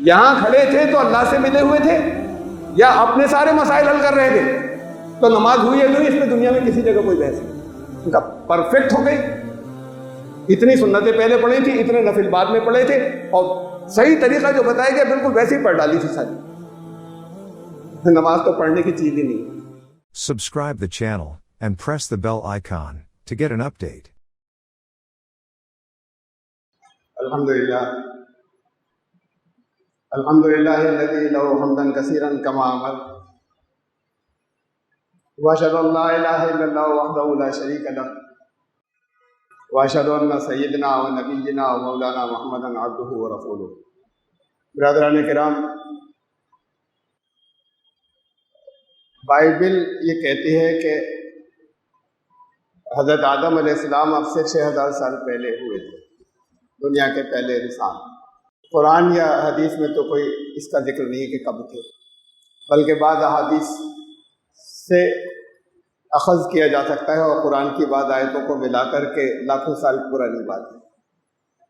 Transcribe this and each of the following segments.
یہاں کھڑے تھے تو اللہ سے ملے ہوئے تھے یا اپنے سارے مسائل حل کر رہے تھے؟ تو نماز ہوئی ہے نہیں، اس میں دنیا میں کسی جگہ کوئی بحث نہیں، ان کا پرفیکٹ ہو گئی. اتنی سنتیں پہلے پڑھی تھی، اتنے نفل بعد میں پڑھے تھے، اور صحیح طریقہ جو بتایا گیا بالکل ویسے ہی پڑھ ڈالی تھی ساری. نماز تو پڑھنے کی چیز ہی نہیں. Subscribe the channel and press the bell icon to get an update. الحمدللہ الذی لہ حمدا کثیرا کما امر واشهد ان لا الہ الا اللہ وحدہ لا شریک لہ واشهد ان سیدنا و نبینا و مولانا محمدا عبدہ و رسولہ. برادران کرام، بائبل یہ کہتی ہے کہ حضرت آدم علیہ السلام اب سے 6000 سال پہلے ہوئے تھے، دنیا کے پہلے انسان. قرآن یا حدیث میں تو کوئی اس کا ذکر نہیں کہ کب تھے، بلکہ بعض احادیث سے اخذ کیا جا سکتا ہے اور قرآن کی بعض آیتوں کو ملا کر کے لاکھوں سال پرانی بات ہے.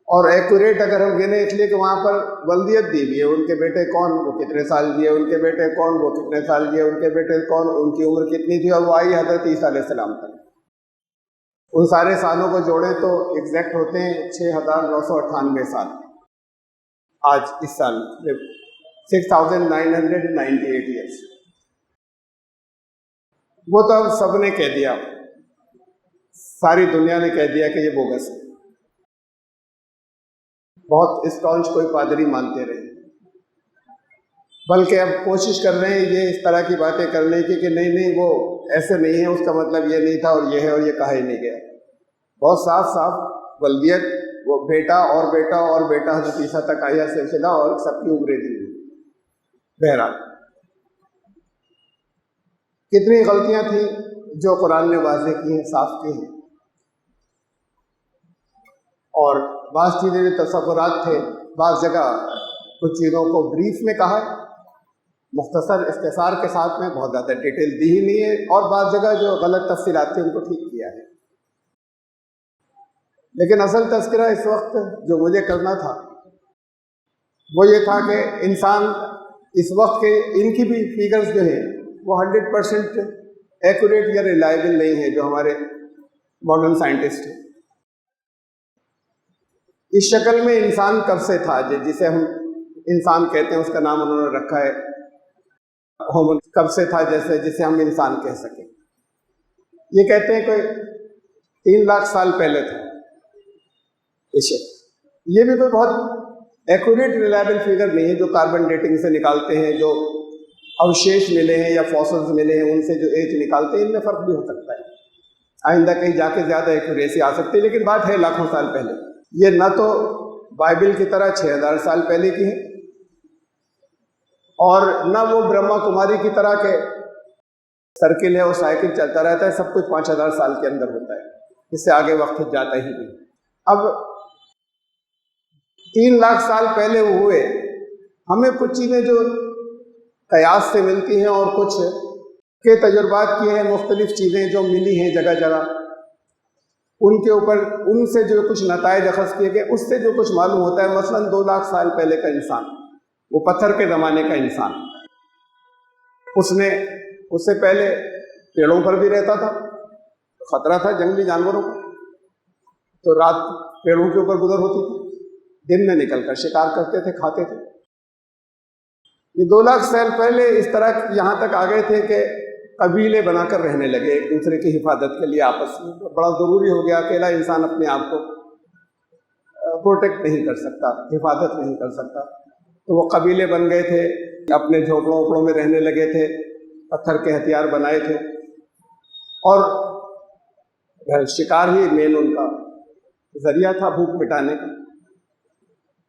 اور ایکوریٹ اگر ہم گنے اس لیے کہ وہاں پر ولدیت دی ہوئی ہے، ان کے بیٹے کون، وہ کتنے سال دیے، ان کے بیٹے کون، وہ کتنے سال دیے، ان کے بیٹے کون، ان کی عمر کتنی تھی، اور وہ آئی حضرت عیسیٰ علیہ السلام تک. ان سارے سالوں کو جوڑیں تو ایگزیکٹ ہوتے ہیں 6998 سال. آج اس سال 6998 ایئرس. وہ تو اب سب نے کہہ دیا، ساری دنیا نے کہہ دیا کہ یہ بوگس ہے. بہت اسٹانچ کوئی پادری مانتے رہے، بلکہ اب کوشش کر رہے ہیں یہ اس طرح کی باتیں کرنے کی کہ نہیں وہ ایسے نہیں ہے، اس کا مطلب یہ نہیں تھا اور یہ ہے اور یہ کہا ہی نہیں گیا. بہت صاف صاف ولدیت، وہ بیٹا اور بیٹا اور بیٹا حضرت عیسیٰ تک آیا سلسلہ، اور سب کی عمریں دی ہوئی. بہرحال کتنی غلطیاں تھیں جو قرآن نے واضح کی ہیں، صاف کی ہیں، اور بعض چیزیں جو تصورات تھے، بعض جگہ کچھ چیزوں کو بریف میں کہا ہے، مختصر اختصار کے ساتھ میں، بہت زیادہ ڈیٹیل دی ہی نہیں ہے، اور بعض جگہ جو غلط تفصیلات تھیں ان کو ٹھیک کیا ہے. لیکن اصل تذکرہ اس وقت جو مجھے کرنا تھا وہ یہ تھا کہ انسان اس وقت کے ان کی بھی فیگرز جو ہیں وہ 100% ایکوریٹ یا ریلائبل نہیں ہے جو ہمارے ماڈرن سائنٹسٹ ہیں. اس شکل میں انسان کب سے تھا، جسے ہم انسان کہتے ہیں، اس کا نام انہوں نے رکھا ہے ہومو. کب سے تھا جسے ہم انسان کہہ سکیں. یہ کہتے ہیں کوئی 3 لاکھ سال پہلے تھا. یہ بھی کوئی بہت ایکوریٹ ریلائبل فگر نہیں ہے جو کاربن ڈیٹنگ سے نکالتے ہیں، جو اوشیش ملے ہیں یا فوسلز ملے ہیں ان سے جو ایج نکالتے ہیں، ان میں فرق بھی ہو سکتا ہے. آئندہ کہیں جا کے زیادہ ایکوریسی آ سکتی ہے، لیکن بات ہے لاکھوں سال پہلے. یہ نہ تو بائبل کی طرح 6000 سال پہلے کی ہے، اور نہ وہ برہما کماری کی طرح کہ سرکل ہے اور سائیکل چلتا رہتا ہے، سب کچھ 5000 سال کے اندر ہوتا ہے، اس سے آگے وقت جاتا ہی نہیں. اب 3 لاکھ سال پہلے وہ ہوئے، ہمیں کچھ چیزیں جو قیاس سے ملتی ہیں اور کچھ کے تجربات کیے ہیں، مختلف چیزیں جو ملی ہیں جگہ جگہ، ان کے اوپر ان سے جو کچھ نتائج اخذ کیے گئے، اس سے جو کچھ معلوم ہوتا ہے. مثلا 2 لاکھ سال پہلے کا انسان، وہ پتھر کے زمانے کا انسان، اس سے پہلے پیڑوں پر بھی رہتا تھا، خطرہ تھا جنگلی جانوروں کا، تو رات پیڑوں کے اوپر گزر ہوتی تھی، دن میں نکل کر شکار کرتے تھے، کھاتے تھے. یہ 2 لاکھ سال پہلے اس طرح یہاں تک آ گئے تھے کہ قبیلے بنا کر رہنے لگے ایک دوسرے کی حفاظت کے لیے آپس میں. بڑا ضروری ہو گیا، اکیلا انسان اپنے آپ کو پروٹیکٹ نہیں کر سکتا، حفاظت نہیں کر سکتا، تو وہ قبیلے بن گئے تھے، اپنے جھونپڑوں وپڑوں میں رہنے لگے تھے، پتھر کے ہتھیار بنائے تھے، اور شکار ہی مین ان کا ذریعہ تھا بھوک مٹانے کا.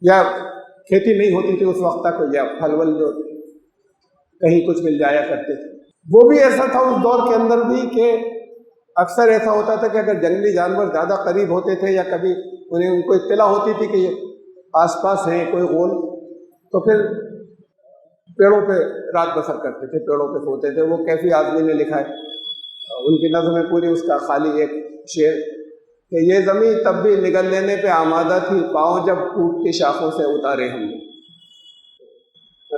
یا کھیتی نہیں ہوتی تھی اس وقت تک، یا پھل ول جو کہیں کچھ مل جایا کرتے تھے. وہ بھی ایسا تھا اس دور کے اندر بھی کہ اکثر ایسا ہوتا تھا کہ اگر جنگلی جانور زیادہ قریب ہوتے تھے یا کبھی ان کو اطلاع ہوتی تھی کہ یہ آس پاس ہیں کوئی غول، تو پھر پیڑوں پہ رات بسر کرتے تھے، پیڑوں پہ سوتے تھے. وہ کیفی آدمی نے لکھا ہے ان کی نظم میں پوری، اس کا خالی ایک شعر کہ یہ زمین تب بھی نگل لینے پہ آمادہ تھی، پاؤں جب ٹوٹ کی شاخوں سے اتارے ہم نے.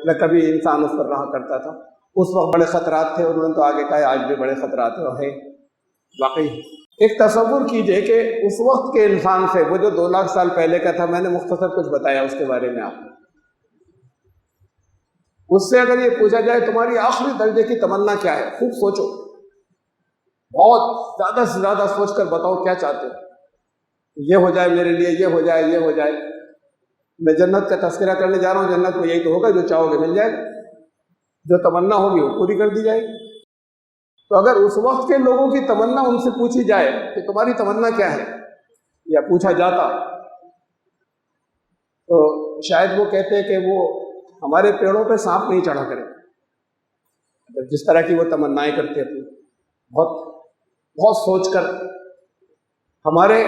نہ کبھی انسان اس پر رہا کرتا تھا۔ اس وقت بڑے خطرات تھے، انہوں نے تو آگے کہا آج بھی بڑے خطرات ہیں۔ واقعی ایک تصور کیجئے کہ اس وقت کے انسان سے، وہ جو 2 لاکھ سال پہلے کا تھا، میں نے مختصر کچھ بتایا اس کے بارے میں آپ کو، اس سے اگر یہ پوچھا جائے تمہاری آخری درجے کی تمنا کیا ہے، خوب سوچو، بہت زیادہ سے زیادہ سوچ کر بتاؤ کیا چاہتے ہو۔ یہ ہو جائے میرے لیے، یہ ہو جائے، یہ ہو جائے۔ میں جنت کا تذکرہ کرنے جا رہا ہوں، جنت میں یہی تو ہوگا، جو چاہو گے مل جائے گا، جو تمنا ہوگی وہ پوری کر دی جائے گی۔ تو اگر اس وقت کے لوگوں کی تمنا ان سے پوچھی جائے کہ تمہاری تمنا کیا ہے، یا پوچھا جاتا، تو شاید وہ کہتے کہ وہ ہمارے پیڑوں پہ سانپ نہیں چڑھا کرے، جس طرح کی وہ تمنائیں کرتے تھے، بہت بہت سوچ کر ہمارے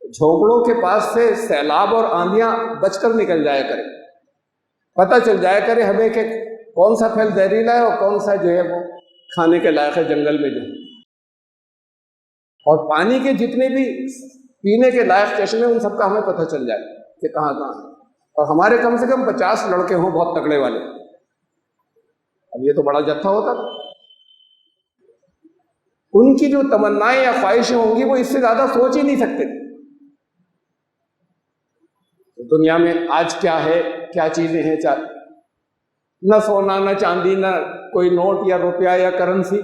جھونپڑوں کے پاس سے سیلاب اور آندھیاں بچ کر نکل جایا کرے، پتہ چل جایا کرے ہمیں کہ کون سا پھل زہریلا ہے اور کون سا جو ہے وہ کھانے کے لائق ہے جنگل میں جو ہے، اور پانی کے جتنے بھی پینے کے لائق چشمے ان سب کا ہمیں پتہ چل جائے کہ کہاں کہاں ہے، اور ہمارے کم سے کم 50 لڑکے ہوں بہت تکڑے والے۔ اب یہ تو بڑا جتھا ہوتا تھا، ان کی جو تمنائیں یا خواہشیں ہوں گی وہ اس سے زیادہ سوچ ہی نہیں سکتے۔ دنیا میں آج کیا ہے، کیا چیزیں ہیں، نہ سونا، نہ چاندی، نہ کوئی نوٹ یا روپیہ یا کرنسی،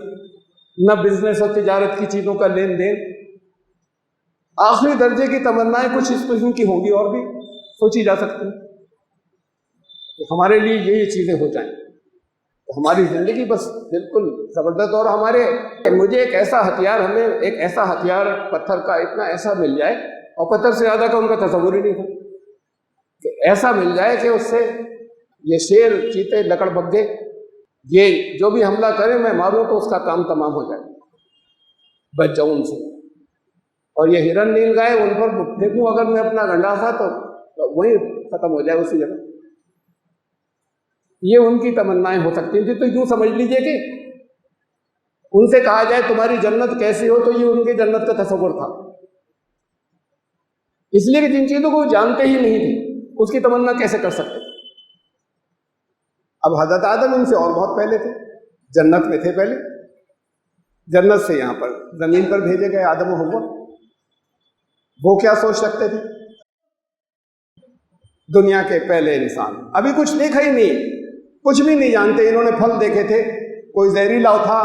نہ بزنس اور تجارت کی چیزوں کا لین دین۔ آخری درجے کی تمنائیں کچھ اس قسم کی ہوں گی اور بھی سوچی جا سکتی ہیں کہ ہمارے لیے یہ چیزیں ہو جائیں تو ہماری زندگی بس بالکل زبردست۔ اور مجھے ایک ایسا ہتھیار، ہمیں ایک ایسا ہتھیار پتھر کا اتنا ایسا مل جائے، اور پتھر سے زیادہ کا ان کا تصور ہی نہیں تھا، کہ ایسا مل جائے کہ اس سے یہ شیر، چیتے، لکڑ بگھے، یہ جو بھی حملہ کرے میں ماروں تو اس کا کام تمام ہو جائے، بچ جاؤں ان سے۔ اور یہ ہرن نیل گائے ان پر پھینکوں اگر میں اپنا گنڈاسا تو وہی ختم ہو جائے اسی جگہ۔ یہ ان کی تمنائیں ہو سکتی ہیں۔ تو یوں سمجھ لیجئے کہ ان سے کہا جائے تمہاری جنت کیسی ہو، تو یہ ان کے جنت کا تصور تھا، اس لیے کہ جن چیزوں کو وہ جانتے ہی نہیں تھے اس کی تمنا کیسے کر سکتے۔ اب حضرت آدم ان سے اور بہت پہلے تھے، جنت میں تھے پہلے، جنت سے یہاں پر زمین پر بھیجے گئے آدم و حوا۔ وہ کیا سوچ سکتے تھے؟ دنیا کے پہلے انسان ابھی کچھ دیکھا ہی نہیں، کچھ بھی نہیں جانتے۔ انہوں نے پھل دیکھے تھے، کوئی زہریلا تھا،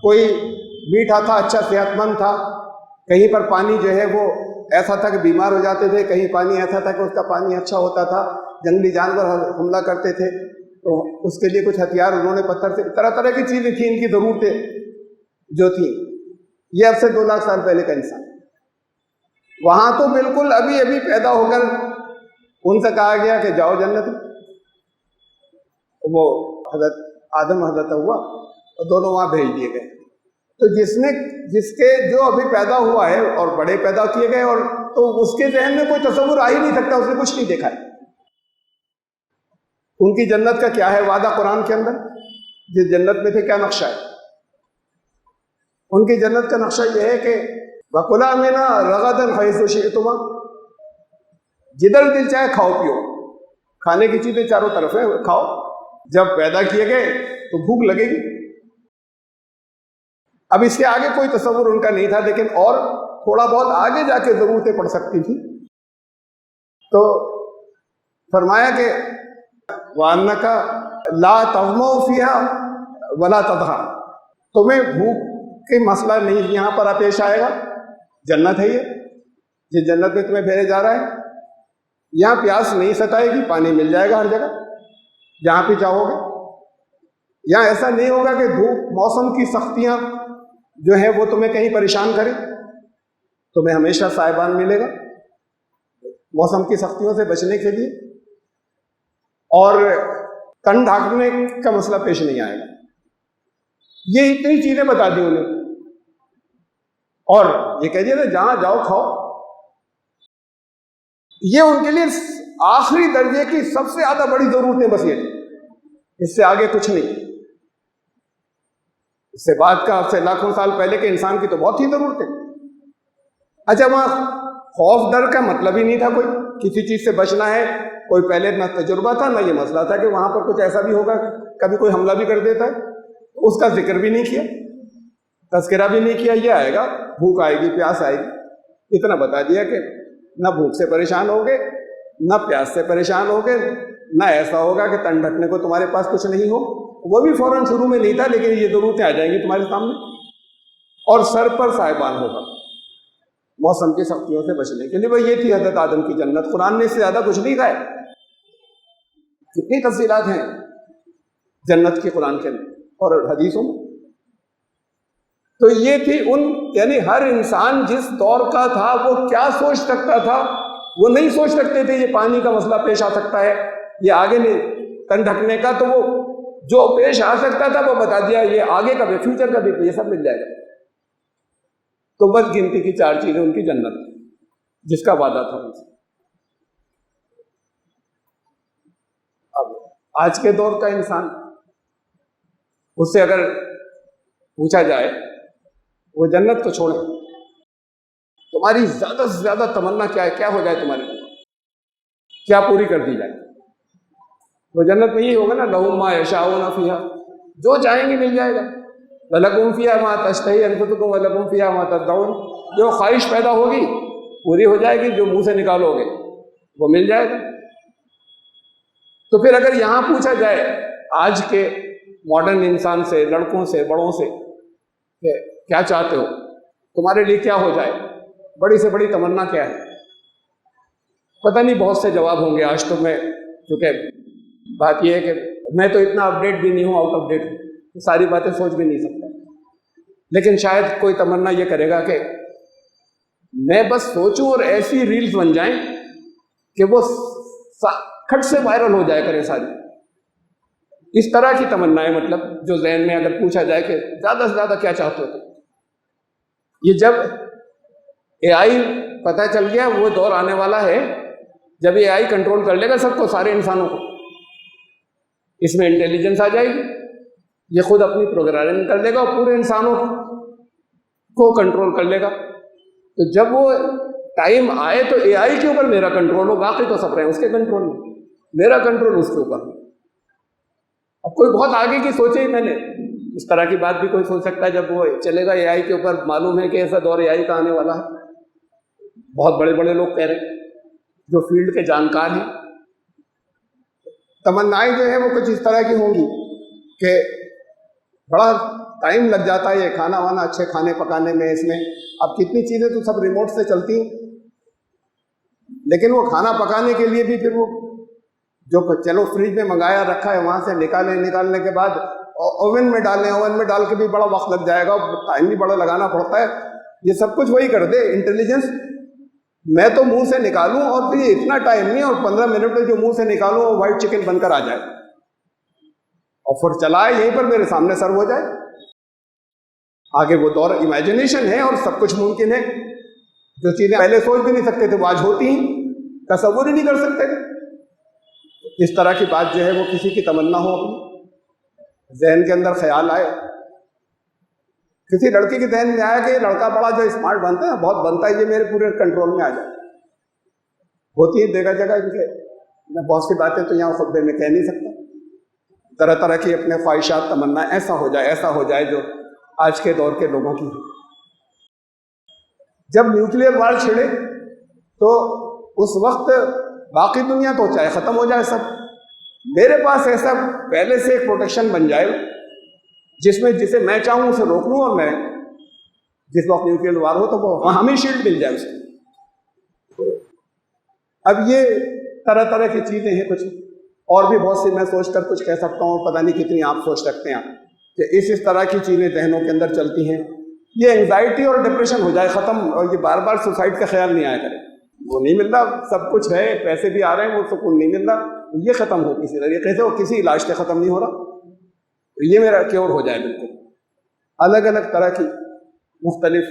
کوئی میٹھا تھا، اچھا صحت مند تھا، کہیں پر پانی جو ہے وہ ایسا تھا کہ بیمار ہو جاتے تھے، کہیں پانی ایسا تھا کہ اس کا پانی اچھا ہوتا تھا، جنگلی جانور حملہ کرتے تھے تو اس کے لیے کچھ ہتھیار انہوں نے پتھر سے، طرح طرح کی چیزیں تھیں ان کی ضرورتیں جو تھیں۔ یہ اب سے 2 لاکھ سال پہلے کا انسان، وہاں تو بالکل ابھی ابھی پیدا ہو کر ان سے کہا گیا کہ جاؤ جنت میں، وہ حضرت آدم حضرت حوا اور دونوں وہاں بھیج دیے گئے۔ تو جس کے جو ابھی پیدا ہوا ہے اور بڑے پیدا کیے گئے، اور تو اس کے ذہن میں کوئی تصور آ ہی نہیں سکتا، اس نے کچھ نہیں دیکھا ہے۔ ان کی جنت کا کیا ہے وعدہ قرآن کے اندر، جس جنت میں تھے کیا نقشہ ہے؟ ان کی جنت کا نقشہ یہ ہے کہ وَكُلَا مِنْهَا رَغَدًا حَيْثُ شِئْتُمَا، جدھر دل چاہے کھاؤ پیو، کھانے کی چیزیں چاروں طرف ہیں، کھاؤ۔ جب پیدا کیے گئے تو بھوک لگے گی۔ اب اس کے آگے کوئی تصور ان کا نہیں تھا، لیکن اور تھوڑا بہت آگے جا کے ضرورتیں پڑ سکتی تھی۔ تو فرمایا کہ وَأَنَّكَ لَا تَظْمَأُ فِيهَا وَلَا تَضْحَىٰ، تمہیں بھوک کے مسئلہ نہیں یہاں پر پیش آئے گا۔ جنت ہے یہ، جس جنت میں تمہیں بھیجا جا رہا ہے، یہاں پیاس نہیں ستائے گی، پانی مل جائے گا ہر جگہ جہاں بھی چاہو گے۔ یہاں ایسا نہیں ہوگا کہ دھوپ، موسم کی سختیاں جو ہیں وہ تمہیں کہیں پریشان کریں، تمہیں ہمیشہ سائبان ملے گا موسم کی سختیوں سے بچنے کے لیے، اور تن ڈھانکنے کا مسئلہ پیش نہیں آئے گا۔ یہ اتنی چیزیں بتا دی انہیں، اور یہ کہہ دیا جہاں جاؤ کھاؤ۔ یہ ان کے لیے آخری درجے کی سب سے زیادہ بڑی ضرورتیں بس یہ، اس سے آگے کچھ نہیں۔ اس سے بعد کا، سے لاکھوں سال پہلے کے انسان کی تو بہت ہی ضرورت ہے۔ اچھا، وہاں خوف ڈر کا مطلب ہی نہیں تھا، کوئی کسی چیز سے بچنا ہے، کوئی پہلے نہ تجربہ تھا نہ یہ مسئلہ تھا کہ وہاں پر کچھ ایسا بھی ہوگا، کبھی کوئی حملہ بھی کر دیتا ہے، اس کا ذکر بھی نہیں کیا، تذکرہ بھی نہیں کیا. یہ آئے گا، بھوک آئے گی، پیاس آئے گی، اتنا بتا دیا کہ نہ بھوک سے پریشان ہوگے نہ پیاس سے پریشان ہوگے، نہ ایسا ہوگا کہ تن ڈھکنے کو تمہارے پاس کچھ نہیں ہو. وہ بھی فوراً شروع میں نہیں تھا، لیکن یہ ضرورتیں آ جائیں گی تمہارے سامنے. اور سر پر سائبان ہوگا موسم کی سختیوں سے بچنے کے لیے. وہ یہ تھی حضرت آدم کی جنت. قرآن نے اس سے زیادہ کچھ نہیں کہا ہے. کتنی تفصیلات ہیں جنت کی قرآن کے اندر اور حدیثوں میں. تو یہ تھی یعنی ہر انسان جس دور کا تھا وہ کیا سوچ سکتا تھا. وہ نہیں سوچ سکتے تھے یہ پانی کا مسئلہ پیش آ سکتا ہے، یہ آگے نہیں تن ڈھکنے کا. تو وہ جو پیش آ سکتا تھا وہ بتا دیا، یہ آگے کا بھی، فیوچر کا بھی، یہ سب مل جائے گا. تو بس گنتی کی 4 چیزیں ان کی جنت جس کا وعدہ تھا ان سے. اب آج کے دور کا انسان، اس سے اگر پوچھا جائے وہ جنت کو چھوڑے، تمہاری زیادہ سے زیادہ تمنا کیا ہے، کیا ہو جائے تمہارے لیے، کیا پوری کر دی جائے. وہ جنت میں یہ ہوگا نا، لَهُم مَا يَشَاءُونَ فِيهَا، جو چاہیں گے مل جائے گا. وَلَكُمْ فِيهَا مَا تَشْتَهِي أَنفُسُكُمْ وَلَكُمْ فِيهَا مَا تَدَّعُونَ. جو خواہش پیدا ہوگی پوری ہو جائے گی، جو منہ سے نکالو گے وہ مل جائے گا. تو پھر اگر یہاں پوچھا جائے آج کے ماڈرن انسان سے، لڑکوں سے، بڑوں سے، کہ کیا چاہتے ہو، تمہارے لیے کیا ہو جائے، بڑی سے بڑی تمنا کیا ہے، پتہ نہیں بہت سے جواب ہوں گے. آج تو میں، کیونکہ بات یہ ہے کہ میں تو اتنا اپڈیٹ بھی نہیں ہوں، آؤٹ آف ڈیٹ ہوں، ساری باتیں سوچ بھی نہیں سکتا. لیکن شاید کوئی تمنا یہ کرے گا کہ میں بس سوچوں اور ایسی ریلز بن جائیں کہ وہ کھٹ سے وائرل ہو جائے کرے ساری. اس طرح کی تمنا ہے، مطلب جو ذہن میں اگر پوچھا جائے کہ زیادہ سے زیادہ کیا چاہتے ہو. یہ جب اے آئی پتہ چل گیا، وہ دور آنے والا ہے جب اے آئی کنٹرول کر لے گا سب کو، سارے انسانوں کو. اس میں انٹیلیجنس آ جائے گی، یہ خود اپنی پروگرامنگ کر لے گا اور پورے انسانوں کو کنٹرول کر لے گا. تو جب وہ ٹائم آئے تو اے آئی کے اوپر میرا کنٹرول ہو، باقی تو سب رہے اس کے کنٹرول میں، میرا کنٹرول اس کے اوپر. اب کوئی بہت آگے کی سوچے ہی میں نے، اس طرح کی بات بھی کوئی سوچ سکتا ہے جب وہ چلے گا اے آئی کے اوپر. معلوم ہے کہ ایسا دور اے آئی کا آنے والا ہے. بہت بڑے بڑے لوگ کہہ رہے ہیں جو فیلڈ کے جانکار ہیں. تمنائیں جو ہیں وہ کچھ اس طرح کی ہوں گی کہ بڑا ٹائم لگ جاتا ہے یہ کھانا وانا اچھے کھانے پکانے میں. اس میں اب کتنی چیزیں تو سب ریموٹ سے چلتی ہیں، لیکن وہ کھانا پکانے کے لیے بھی پھر وہ جو چلو فریج میں منگایا رکھا ہے وہاں سے نکالنے کے بعد اوون میں ڈالیں، اوون میں ڈال کے بھی بڑا وقت لگ جائے گا، ٹائم بھی بڑا لگانا پڑتا ہے. یہ سب کچھ وہی کر دے انٹیلیجنس. میں تو منہ سے نکالوں اور پھر یہ اتنا ٹائم نہیں، اور 15 منٹ میں جو منہ سے نکالوں وہ وائٹ چکن بن کر آ جائے اور پھر چلائے یہیں پر میرے سامنے سرو ہو جائے. آگے وہ دور امیجنیشن ہے اور سب کچھ ممکن ہے. جو چیزیں پہلے سوچ بھی نہیں سکتے تھے وہ آج ہوتی ہیں، تصور ہی نہیں کر سکتے تھے. اس طرح کی بات جو ہے وہ کسی کی تمنا ہو، اپنی ذہن کے اندر خیال آئے. کسی لڑکی کے ذہن میں آیا کہ یہ لڑکا بڑا جو اسمارٹ بنتا ہے، بہت بنتا ہے، یہ میرے پورے کنٹرول میں آ جائے. ہوتی ہے جگہ جگہ ان کے. میں بہت سی باتیں تو یہاں خطبے میں کہہ نہیں سکتا. طرح طرح کی اپنے خواہشات، تمنا، ایسا ہو جائے جو آج کے دور کے لوگوں کی. جب نیوکلیئر وار چھڑے تو اس وقت باقی دنیا تو چاہے ختم ہو جائے سب، میرے پاس ایسا پہلے سے ایک پروٹیکشن بن جائے جس میں جسے میں چاہوں اسے روک لوں، اور میں جس وقت نیوکلیئر وار ہو تو وہ ہمیں شیلڈ مل جائے اس کو. اب یہ طرح طرح کی چیزیں ہیں، کچھ اور بھی بہت سی میں سوچ کر کچھ کہہ سکتا ہوں، پتہ نہیں کتنی آپ سوچ سکتے ہیں کہ اس طرح کی چیزیں ذہنوں کے اندر چلتی ہیں. یہ انگزائٹی اور ڈپریشن ہو جائے ختم، اور یہ بار بار سوسائڈ کا خیال نہیں آیا کرے. وہ نہیں مل رہا، سب کچھ ہے، پیسے بھی آ رہے ہیں، وہ سکون نہیں مل رہا، یہ ختم ہو کسی طریقے سے، اور کسی علاج سے ختم نہیں ہو رہا. یہ میرا کیور ہو جائے بالکل. الگ الگ طرح کی مختلف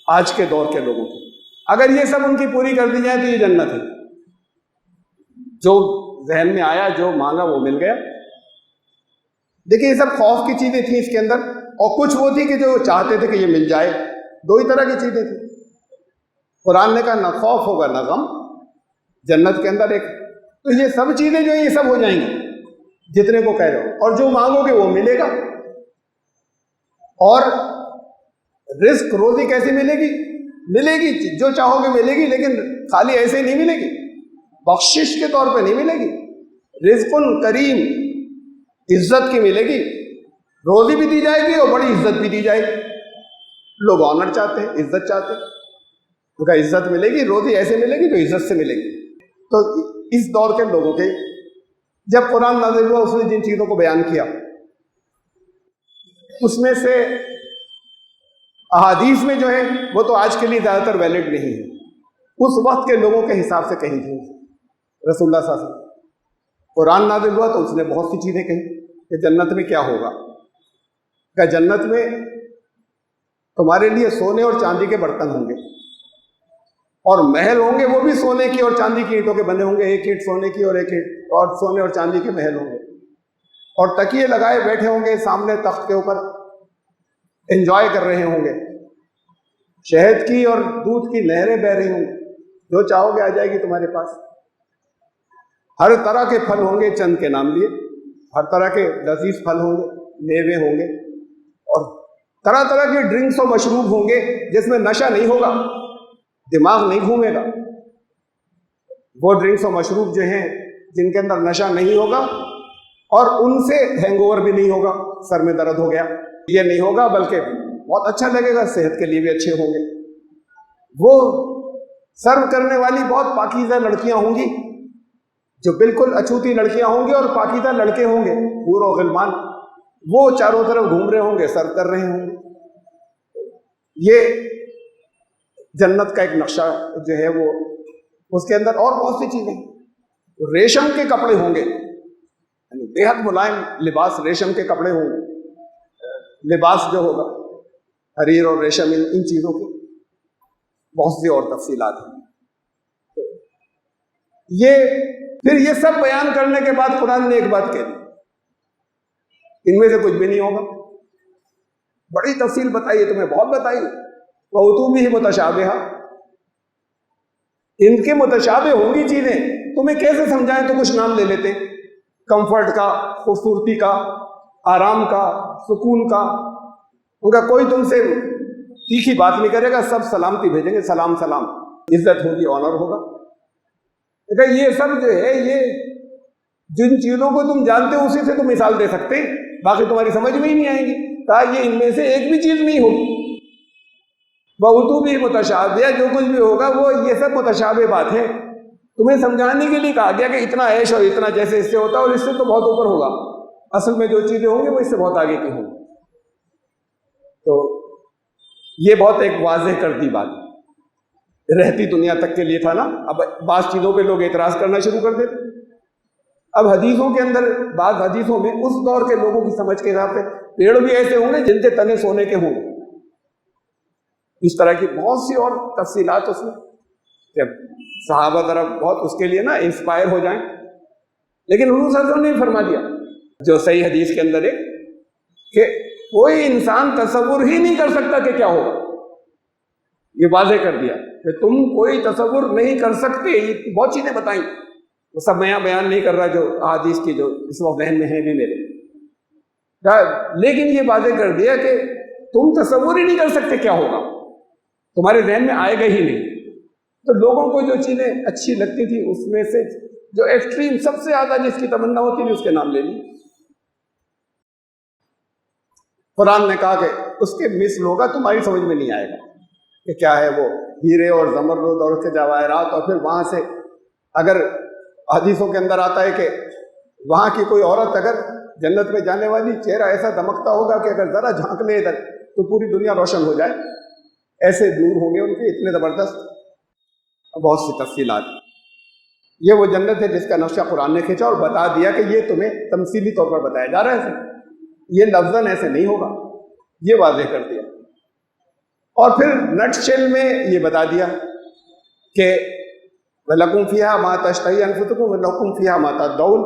آج کے دور کے لوگوں کی اگر یہ سب ان کی پوری کر دی جائے تو یہ جنت ہے. جو ذہن میں آیا، جو مانگا وہ مل گیا. دیکھیں یہ سب خوف کی چیزیں تھیں اس کے اندر، اور کچھ وہ تھی کہ جو چاہتے تھے کہ یہ مل جائے. دو ہی طرح کی چیزیں تھیں. قرآن نے کہا نہ خوف ہوگا نہ غم. جنت کے اندر ایک تو یہ سب چیزیں جو ہیں یہ سب ہو جائیں گی جتنے کو کہہ رہے ہو، اور جو مانگو گے وہ ملے گا۔ اور رزق روزی کیسے ملے گی؟ ملے گی جو چاہو گے ملے گی، لیکن خالی ایسے نہیں ملے گی، بخشش کے طور پہ نہیں ملے گی۔ رزق کریم، عزت کی ملے گی، روزی بھی دی جائے گی اور بڑی عزت بھی دی جائے گی۔ لوگ آنر چاہتے ہیں، عزت چاہتے ہیں، ان کا عزت ملے گی، روزی ایسے ملے گی جو عزت سے ملے گی۔ تو اس دور کے لوگوں کے جب قرآن نازل ہوا اس نے جن چیزوں کو بیان کیا اس میں سے احادیث میں جو ہیں وہ تو آج کے لیے زیادہ تر ویلڈ نہیں ہے، اس وقت کے لوگوں کے حساب سے کہیں تھیں۔ رسول اللہ صلی اللہ علیہ وسلم قرآن نازل ہوا تو اس نے بہت سی چیزیں کہیں کہ جنت میں کیا ہوگا، کہ جنت میں تمہارے لیے سونے اور چاندی کے برتن ہوں گے، اور محل ہوں گے وہ بھی سونے کی اور چاندی کی اینٹوں کے بنے ہوں گے، ایک اینٹ سونے کی اور ایک اینٹ اور سونے اور چاندی کے محل ہوں گے، اور تکیے لگائے بیٹھے ہوں گے سامنے تخت کے اوپر، انجوائے کر رہے ہوں گے، شہد کی اور دودھ کی نہریں بہہ رہی ہوں گی، جو چاہو گے آ جائے گی تمہارے پاس۔ ہر طرح کے پھل ہوں گے، چند کے نام لیے، ہر طرح کے لذیذ پھل ہوں گے، میوے ہوں گے، اور طرح طرح کے ڈرنکس و مشروب ہوں گے جس میں نشہ نہیں ہوگا، دماغ نہیں گھومے گا۔ وہ ڈرنکس و مشروب جو ہیں جن کے اندر نشہ نہیں ہوگا اور ان سے ہینگ اوور بھی نہیں ہوگا، سر میں درد ہو گیا یہ نہیں ہوگا، بلکہ بہت اچھا لگے گا، صحت کے لیے بھی اچھے ہوں گے۔ وہ سرو کرنے والی بہت پاکیزہ لڑکیاں ہوں گی جو بالکل اچھوتی لڑکیاں ہوں گی، اور پاکیزہ لڑکے ہوں گے حور و غلمان، وہ چاروں طرف گھوم رہے ہوں گے، سرو کر رہے ہوں گے۔ یہ جنت کا ایک نقشہ جو ہے وہ اس کے اندر اور بہت سی چیزیں، ریشم کے کپڑے ہوں گے، یعنی بے حد ملائم لباس، ریشم کے کپڑے ہوں گے، لباس جو ہوگا حریر اور ریشم، ان چیزوں کی بہت سی اور تفصیلات ہیں۔ پھر یہ سب بیان کرنے کے بعد قرآن نے ایک بات کہہ دی، ان میں سے کچھ بھی نہیں ہوگا، بڑی تفصیل بتائی، تمہیں بہت بتائی، وَأُتُوا بِهِ مُتَشَابِهًا، ان کے متشابہ ہوں گی چیزیں، تمہیں کیسے سمجھائیں تو کچھ نام لے لیتے ہیں، کمفرٹ کا، خوبصورتی کا، آرام کا، سکون کا، ان کا کوئی تم سے تیکھی بات نہیں کرے گا، سب سلامتی بھیجیں گے، سلام سلام، عزت ہوگی، آنر ہوگا۔ یہ سب جو ہے، یہ جن چیزوں کو تم جانتے ہو اسی سے تم مثال دے سکتے ہیں، باقی تمہاری سمجھ میں ہی نہیں آئیں گی، کہا یہ ان میں سے ایک بھی چیز نہیں ہوگی۔ وَأُتُوا بِهِ مُتَشَابِهًا، جو کچھ بھی ہوگا وہ یہ سب متشابہ بات ہے، تمہیں سمجھانے کے لیے کہا گیا کہ اتنا عیش اور اتنا جیسے اس سے ہوتا ہے اور اس سے تو بہت اوپر ہوگا، اصل میں جو چیزیں ہوں گی وہ اس سے بہت آگے کی ہوں گی۔ تو یہ بہت ایک واضح کر دی بات، رہتی دنیا تک کے لیے تھا نا، اب بعض چیزوں پہ لوگ اعتراض کرنا شروع کر دیتے، اب حدیثوں کے اندر بعض حدیثوں میں اس دور کے لوگوں کی سمجھ کے حساب سے پیڑ بھی ایسے ہوں گے جن کے تنے سونے کے ہوں گے، اس طرح کی بہت سی اور تفصیلات اس میں، جب صحابہ ذرا بہت اس کے لیے نا انسپائر ہو جائیں، لیکن حضور صلی اللہ علیہ وسلم نے فرما دیا جو صحیح حدیث کے اندر ہے کہ کوئی انسان تصور ہی نہیں کر سکتا کہ کیا ہوگا، یہ واضح کر دیا کہ تم کوئی تصور نہیں کر سکتے، یہ بہت چیزیں بتائیں، وہ سب میں یہاں بیان نہیں کر رہا جو احادیث کی جو اس وقت ذہن میں ہیں بھی میرے، لیکن یہ واضح کر دیا کہ تم تصور ہی نہیں کر سکتے کیا ہوگا، تمہارے ذہن میں آئے گا ہی نہیں۔ تو لوگوں کو جو چیزیں اچھی لگتی تھی اس میں سے جو ایکسٹریم سب سے زیادہ جس کی تمنا ہوتی تھی اس کے نام لے لی۔ قرآن نے کہا کہ اس کے مثل ہوگا، تمہاری سمجھ میں نہیں آئے گا کہ کیا ہے وہ ہیرے اور زمرد اور اس کے جواہرات، اور پھر وہاں سے اگر حدیثوں کے اندر آتا ہے کہ وہاں کی کوئی عورت اگر جنت میں جانے والی چہرہ ایسا دمکتا ہوگا کہ اگر ذرا جھانک لے ادھر تو پوری دنیا روشن ہو جائے، ایسے نور ہوں گے ان کے، اتنے زبردست، بہت سی تفصیلات۔ یہ وہ جنت ہے جس کا نقشہ قرآن نے کھینچا اور بتا دیا کہ یہ تمہیں تمثیلی طور پر بتایا جا رہا ہے، یہ لفظاً ایسے نہیں ہوگا، یہ واضح کر دیا۔ اور پھر نٹ شیل میں یہ بتا دیا کہ وَلَكُمْ فِيهَا مَا تَشْتَهِي أَنفُسُكُمْ وَلَكُمْ فِيهَا مَا تَدَّعُونَ،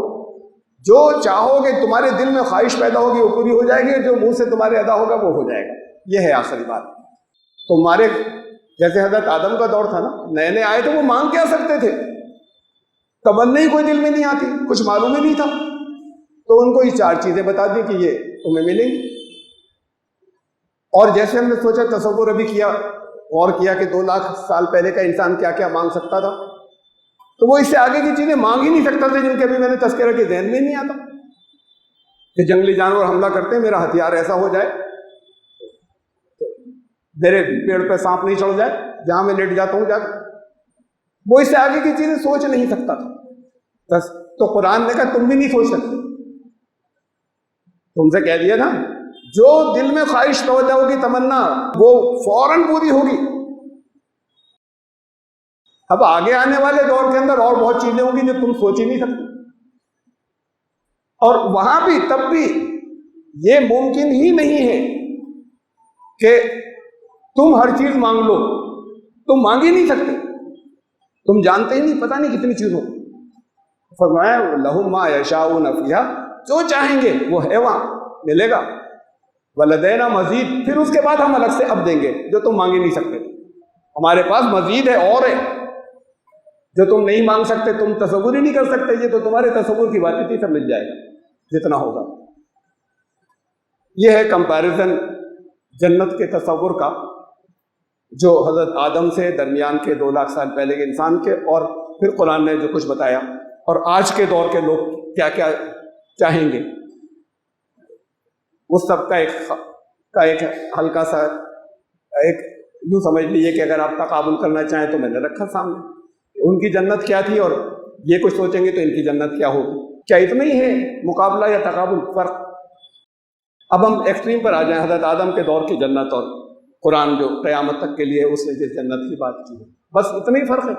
جو چاہو گے تمہارے دل میں خواہش پیدا ہوگی وہ پوری ہو جائے گی، جو منہ سے تمہارے ادا ہوگا وہ ہو جائے گا، یہ ہے آخری بات۔ تمہارے جیسے حضرت آدم کا دور تھا نا، نئے نئے آئے تو وہ مانگ کیا سکتے تھے، تمنا ہی کوئی دل میں نہیں آتی، کچھ معلوم ہی نہیں تھا، تو ان کو یہ 4 چیزیں بتا دی کہ یہ تمہیں ملیں گی۔ اور جیسے ہم نے سوچا، تصور ابھی کیا، غور کیا کہ 2 لاکھ سال پہلے کا انسان کیا کیا مانگ سکتا تھا، تو وہ اس سے آگے کی چیزیں مانگ ہی نہیں سکتا تھا جن کے ابھی میں نے تذکرہ کے ذہن میں نہیں آتا، کہ جنگلی جانور حملہ کرتے ہیں، میرا ہتھیار ایسا ہو جائے، میرے پیڑ پہ سانپ نہیں چڑھ جائے جہاں میں لیٹ جاتا ہوں جا کے، وہ اس سے آگے کی چیزیں سوچ نہیں سکتا تھا۔ بس تو قرآن نے کہا تم بھی نہیں سوچ سکتے، تم سے کہہ دیا نا، جو دل میں خواہش توجہ ہوگی، تمنا، وہ فوراً پوری ہوگی۔ اب آگے آنے والے دور کے اندر اور بہت چیزیں ہوں گی جو تم سوچ ہی نہیں سکتے، اور وہاں بھی تب بھی یہ ممکن ہی نہیں ہے کہ تم ہر چیز مانگ لو، تم مانگ ہی نہیں سکتے، تم جانتے ہی نہیں، پتہ نہیں کتنی چیزوں۔ فرمایا لہم ما یشاؤون فیہا، جو چاہیں گے وہ ہے وہاں، ملے گا۔ ولدینا مزید، پھر اس کے بعد ہم الگ سے اب دیں گے جو تم مانگ ہی نہیں سکتے، ہمارے پاس مزید ہے، اور ہے جو تم نہیں مانگ سکتے، تم تصور ہی نہیں کر سکتے، یہ تو تمہارے تصور کی بات تھی، سب مل جائے گا جتنا ہوگا۔ یہ ہے کمپیریزن جنت کے تصور کا، جو حضرت آدم سے درمیان کے 2 لاکھ سال پہلے کے انسان کے، اور پھر قرآن نے جو کچھ بتایا، اور آج کے دور کے لوگ کیا کیا چاہیں گے، اس سب کا ایک ہلکا سا ایک یوں سمجھ لیجیے کہ اگر آپ تقابل کرنا چاہیں تو میں نے رکھا سامنے، ان کی جنت کیا تھی اور یہ کچھ سوچیں گے تو ان کی جنت کیا ہوگی۔ کیا اتنا ہی ہے مقابلہ یا تقابل، فرق؟ اب ہم ایکسٹریم پر آ جائیں، حضرت آدم کے دور کی جنت اور قرآن جو قیامت تک کے لیے اس نے جس جنت کی بات کی ہے، بس اتنا ہی فرق ہے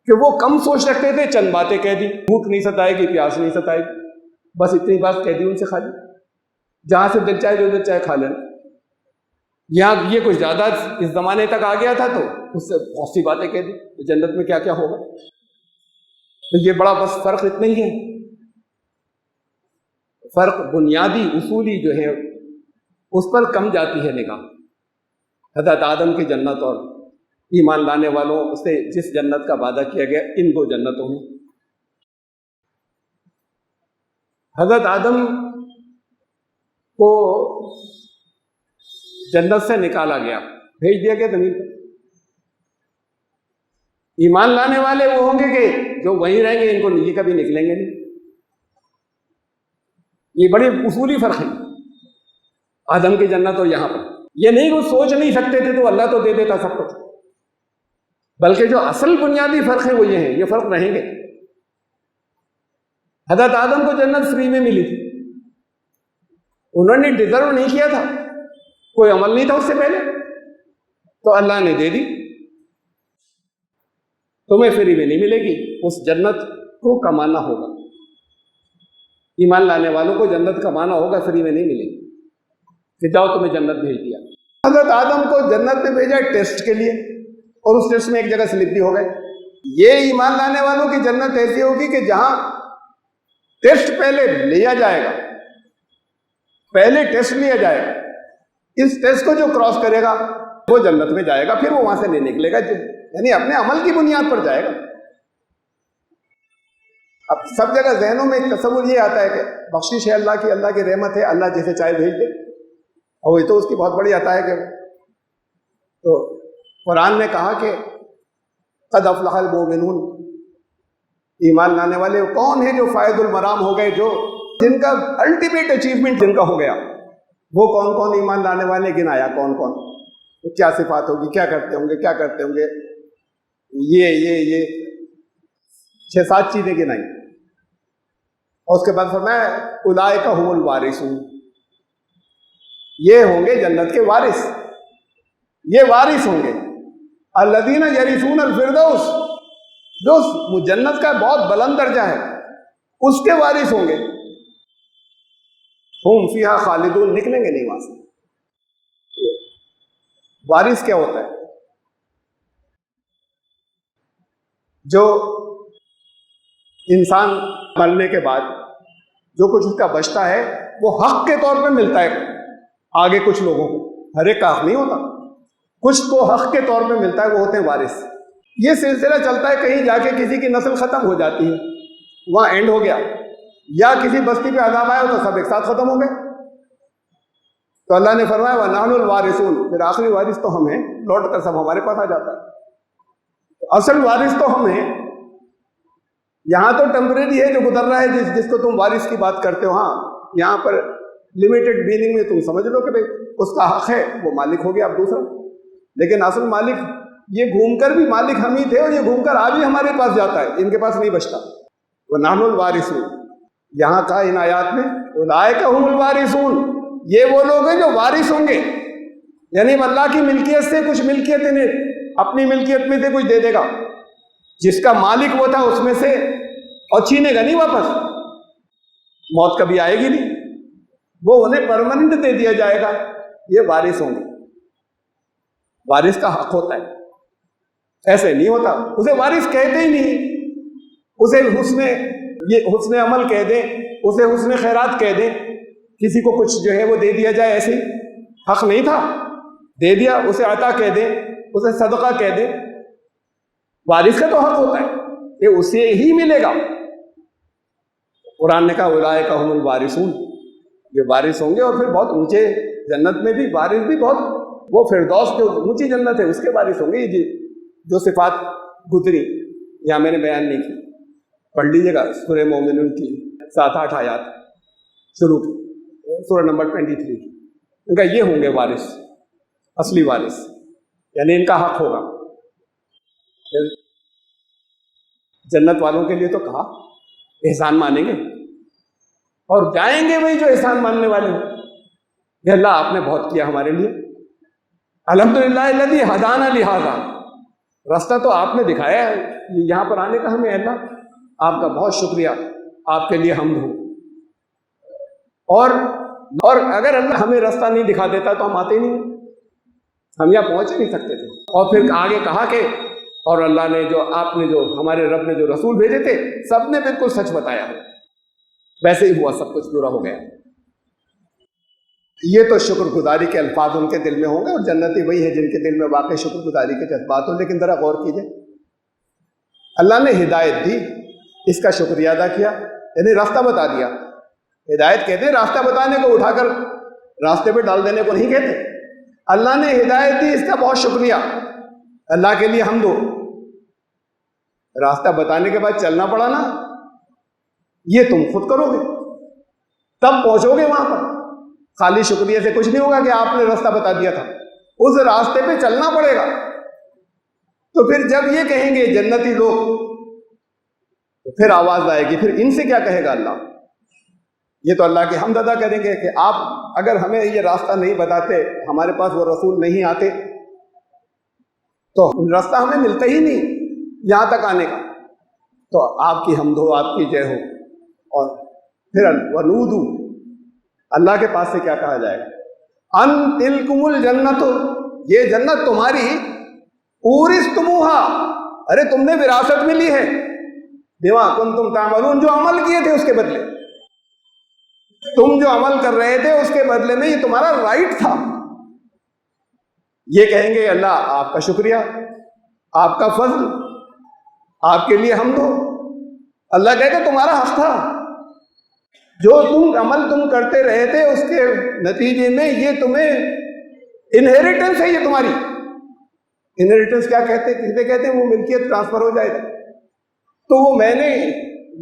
کہ وہ کم سوچ رکھتے تھے، چند باتیں کہہ دی، بھوک نہیں ستائے گی، پیاس نہیں ستائے گی، بس اتنی بات کہہ دی ان سے، خالی جہاں سے دل چاہے جو دل چاہے کھا لینا۔ یہاں یہ کچھ زیادہ اس زمانے تک آ گیا تھا تو اس سے بہت سی باتیں کہہ دی، جنت میں کیا کیا ہوگا۔ تو یہ بڑا بس فرق اتنا ہی ہے، فرق بنیادی اصولی جو ہے اس پر کم جاتی ہے نگاہ۔ حضرت آدم کی جنت اور ایمان لانے والوں سے جس جنت کا وعدہ کیا گیا، ان 2 جنتوں میں حضرت آدم کو جنت سے نکالا گیا، بھیج دیا گیا زمین پر۔ ایمان لانے والے وہ ہوں گے کہ جو وہیں رہیں گے، ان کو یہ کبھی نکلیں گے نہیں۔ یہ بڑی اصولی فرق ہے آدم کی جنت اور یہاں پر۔ یہ نہیں وہ سوچ نہیں سکتے تھے تو اللہ تو دے دیتا سب کچھ، بلکہ جو اصل بنیادی فرق ہے وہ یہ ہے، یہ فرق رہیں گے۔ حضرت آدم کو جنت فری میں ملی تھی، انہوں نے ڈیزرو نہیں کیا تھا، کوئی عمل نہیں تھا اس سے پہلے، تو اللہ نے دے دی۔ تمہیں فری میں نہیں ملے گی، اس جنت کو کمانا ہوگا۔ ایمان لانے والوں کو جنت کمانا ہوگا، فری میں نہیں ملے گی کہ جاؤ تمہیں جنت بھیج دیا۔ حضرت آدم کو جنت میں بھیجا ٹیسٹ کے لیے، اور اس ٹیسٹ میں ایک جگہ سلپ بھی ہو گئے۔ یہ ایمان لانے والوں کی جنت ایسی ہوگی کہ جہاں ٹیسٹ پہلے لیا جائے گا، پہلے ٹیسٹ لیا جائے گا، اس ٹیسٹ کو جو کراس کرے گا وہ جنت میں جائے گا، پھر وہ وہاں سے نہیں نکلے گا، یعنی اپنے عمل کی بنیاد پر جائے گا۔ اب سب جگہ ذہنوں میں ایک تصور یہ آتا ہے کہ بخشش ہے اللہ کی رحمت ہے، اللہ جیسے چاہے بھیج دے، اور وہی تو اس کی بہت بڑی عطا ہے کہ تو قرآن نے کہا کہ قد افلح المؤمنون، ایمان لانے والے کون ہیں جو فائد المرام ہو گئے، جو جن کا الٹیمیٹ اچیومنٹ جن کا ہو گیا، وہ کون کون ایمان لانے والے گنایا، کون کون، کیا صفات ہوگی، کیا کرتے ہوں گے، یہ 6-7 چیزیں گنائی، اور اس کے بعد فرمایا اولئک هم الوارثون، یہ ہوں گے جنت کے وارث، یہ وارث ہوں گے، الذین یرثون الفردوس، جو جنت کا بہت بلند درجہ ہے اس کے وارث ہوں گے، ہم فیہا خالدون، نکلیں گے نہیں وہاں سے۔ وارث کیا ہوتا ہے؟ جو انسان مرنے کے بعد جو کچھ اس کا بچتا ہے وہ حق کے طور پہ ملتا ہے آگے کچھ لوگوں کو، ہر ایک کا حق نہیں ہوتا، کچھ کو حق کے طور پہ ملتا ہے، وہ ہوتے ہیں وارث۔ یہ سلسلہ چلتا ہے، کہیں جا کے کسی کی نسل ختم ہو جاتی ہے، وہاں اینڈ ہو گیا، یا کسی بستی پہ عذاب آیا تو سب ایک ساتھ ختم ہو گئے. تو اللہ نے فرمایا وَنَحْنُ الْوَارِثُونَ، پھر آخری وارث تو ہم ہیں، لوٹ کر سب ہمارے پاس آ جاتا ہے. اصل وارث تو ہم ہیں. یہاں تو ٹیمپریری ہے جو گزر رہا ہے، جس کو تم وارث کی بات کرتے ہو. ہاں یہاں پر لمیٹڈ میننگ میں تم سمجھ لو کہ بھئی اس کا حق ہے، وہ مالک ہو گیا اب دوسرا، لیکن اصل مالک یہ گھوم کر بھی مالک ہم ہی تھے، اور یہ گھوم کر آج بھی ہمارے پاس جاتا ہے، ان کے پاس نہیں بچتا. وَنَحْنُ الْوَارِثُونَ، یہاں کہا ان آیات میں اولئک هم الوارثون، یہ وہ لوگ ہیں جو وارث ہوں گے. یعنی اللہ کی ملکیت سے کچھ ملکیت انہیں اپنی ملکیت میں سے کچھ دے دے گا، جس کا مالک وہ تھا اس میں سے، اور چھینے گا نہیں واپس. موت کبھی آئے گی نہیں، وہ انہیں پرماننٹ دے دیا جائے گا. یہ وارث ہوں گے. وارث کا حق ہوتا ہے، ایسے نہیں ہوتا. اسے وارث کہتے ہی نہیں، اسے حسن عمل کہہ دیں، اسے حسن خیرات کہہ دیں. کسی کو کچھ جو ہے وہ دے دیا جائے، ایسے ہی حق نہیں تھا، دے دیا، اسے عطا کہہ دیں، اسے صدقہ کہہ دیں. وارث کا تو حق ہوتا ہے کہ اسے ہی ملے گا. قرآن نے کہا اولئک هم الوارثون، یہ وارث ہوں گے. اور پھر بہت اونچے جنت میں بھی وارث بھی بہت، وہ فردوس جو اونچی جنت ہے اس کے وارث ہوں گے. یہ جو صفات گزری یہاں میں نے بیان نہیں کی، پڑھ لیجیے گا سورہ مومنون کی 7-8 آیات شروع کی، سورہ نمبر 23 کی. ان کا یہ ہوں گے وارث، اصلی وارث، یعنی ان کا حق ہوگا. جنت والوں کے لیے تو کہا احسان مانیں گے اور جائیں گے وہی جو احسان ماننے والے ہوں کہ اللہ آپ نے بہت کیا ہمارے لیے، الحمدللہ الذی ہدانا لہذا، راستہ تو آپ نے دکھایا ہے یہاں پر آنے کا ہمیں. اللہ آپ کا بہت شکریہ، آپ کے لیے حمد ہو. اور اگر اللہ ہمیں راستہ نہیں دکھا دیتا تو ہم آتے نہیں، ہم یہاں پہنچ نہیں سکتے تھے. اور پھر آگے کہا کہ اور اللہ نے جو آپ نے جو ہمارے رب نے جو رسول بھیجے تھے سب نے بالکل سچ بتایا ہے، ویسے ہی ہوا، سب کچھ پورا ہو گیا. یہ تو شکر گزاری کے الفاظ ان کے دل میں ہوں گے، اور جنتی وہی ہے جن کے دل میں واقعی شکر گزاری کے جذبات ہوں. لیکن ذرا غور کیجئے، اللہ نے ہدایت دی، اس کا شکریہ ادا کیا، یعنی راستہ بتا دیا. ہدایت کہتے ہیں راستہ بتانے کو، اٹھا کر راستے پہ ڈال دینے کو نہیں کہتے. اللہ نے ہدایت دی، اس کا بہت شکریہ، اللہ کے لیے حمد ہو. راستہ بتانے کے بعد چلنا پڑا نا، یہ تم خود کرو گے تب پہنچو گے وہاں پر. خالی شکریہ سے کچھ نہیں ہوگا کہ آپ نے راستہ بتا دیا تھا، اس راستے پہ چلنا پڑے گا. تو پھر جب یہ کہیں گے جنتی لوگ تو پھر آواز آئے گی، پھر ان سے کیا کہے گا اللہ؟ یہ تو اللہ کی حمد ادا کریں گے کہ آپ اگر ہمیں یہ راستہ نہیں بتاتے، ہمارے پاس وہ رسول نہیں آتے تو راستہ ہمیں ملتا ہی نہیں یہاں تک آنے کا. تو آپ کی حمد ہو، آپ کی جے ہو. اور پھر ونودو، اللہ کے پاس سے کیا کہا جائے گا؟ ان تلکم الجنت، یہ جنت تمہاری، اورثتموہا، ارے تم نے وراثت میں لی ہے، بما کنتم تعملون، جو عمل کیے تھے اس کے بدلے، تم جو عمل کر رہے تھے اس کے بدلے میں یہ تمہارا رائٹ تھا. یہ کہیں گے اللہ آپ کا شکریہ، آپ کا فضل، آپ کے لیے حمد ہو. اللہ کہے کہ تمہارا حق تھا، جو عمل تم کرتے رہے تھے اس کے نتیجے میں یہ تمہیں انہیریٹنس ہے. یہ تمہاری انہیریٹنس کیا کہتے ہیں وہ ملکیت ٹرانسفر ہو جائے گا، تو وہ میں نے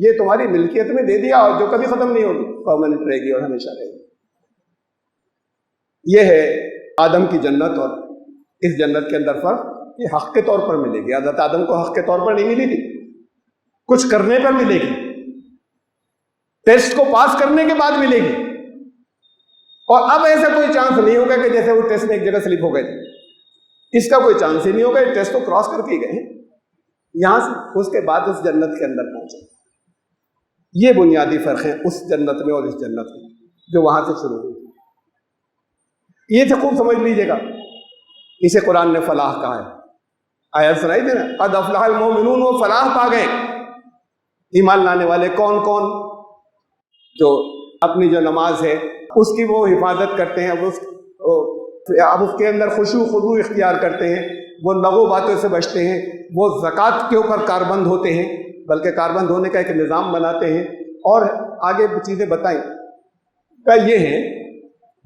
یہ تمہاری ملکیت میں دے دیا، اور جو کبھی ختم نہیں ہوگی، پرماننٹ رہے گی اور ہمیشہ رہے گی. یہ ہے آدم کی جنت اور اس جنت کے اندر فرق، یہ حق کے طور پر ملے گی. حضرت آدم کو حق کے طور پر نہیں ملی تھی، کچھ کرنے پر ملے گی، ٹیسٹ کو پاس کرنے کے بعد ملے گی. اور اب ایسا کوئی چانس نہیں ہوگا کہ جیسے وہ ٹیسٹ میں ایک جگہ سلپ ہو گئے تھے، اس کا کوئی چانس ہی نہیں ہوگا. ٹیسٹ کو کراس کر کے گئے یہاں سے، اس کے بعد اس جنت کے اندر پہنچے. یہ بنیادی فرق ہے اس جنت میں اور اس جنت میں جو وہاں سے شروع ہوئی. یہ تو خوب سمجھ لیجیے گا، اسے قرآن نے فلاح کہا ہے. آیت سنائی دے نا، قد افلح المؤمنون، وہ فلاح پا گئے. ایمان لانے والے کون کون؟ جو اپنی جو نماز ہے اس کی وہ حفاظت کرتے ہیں، اب اس کے اندر خشوع خضوع اختیار کرتے ہیں، وہ لغو باتوں سے بچتے ہیں، وہ زکوٰۃ کے اوپر کاربند ہوتے ہیں، بلکہ کاربند ہونے کا ایک نظام بناتے ہیں، اور آگے چیزیں بتائیں کا یہ ہے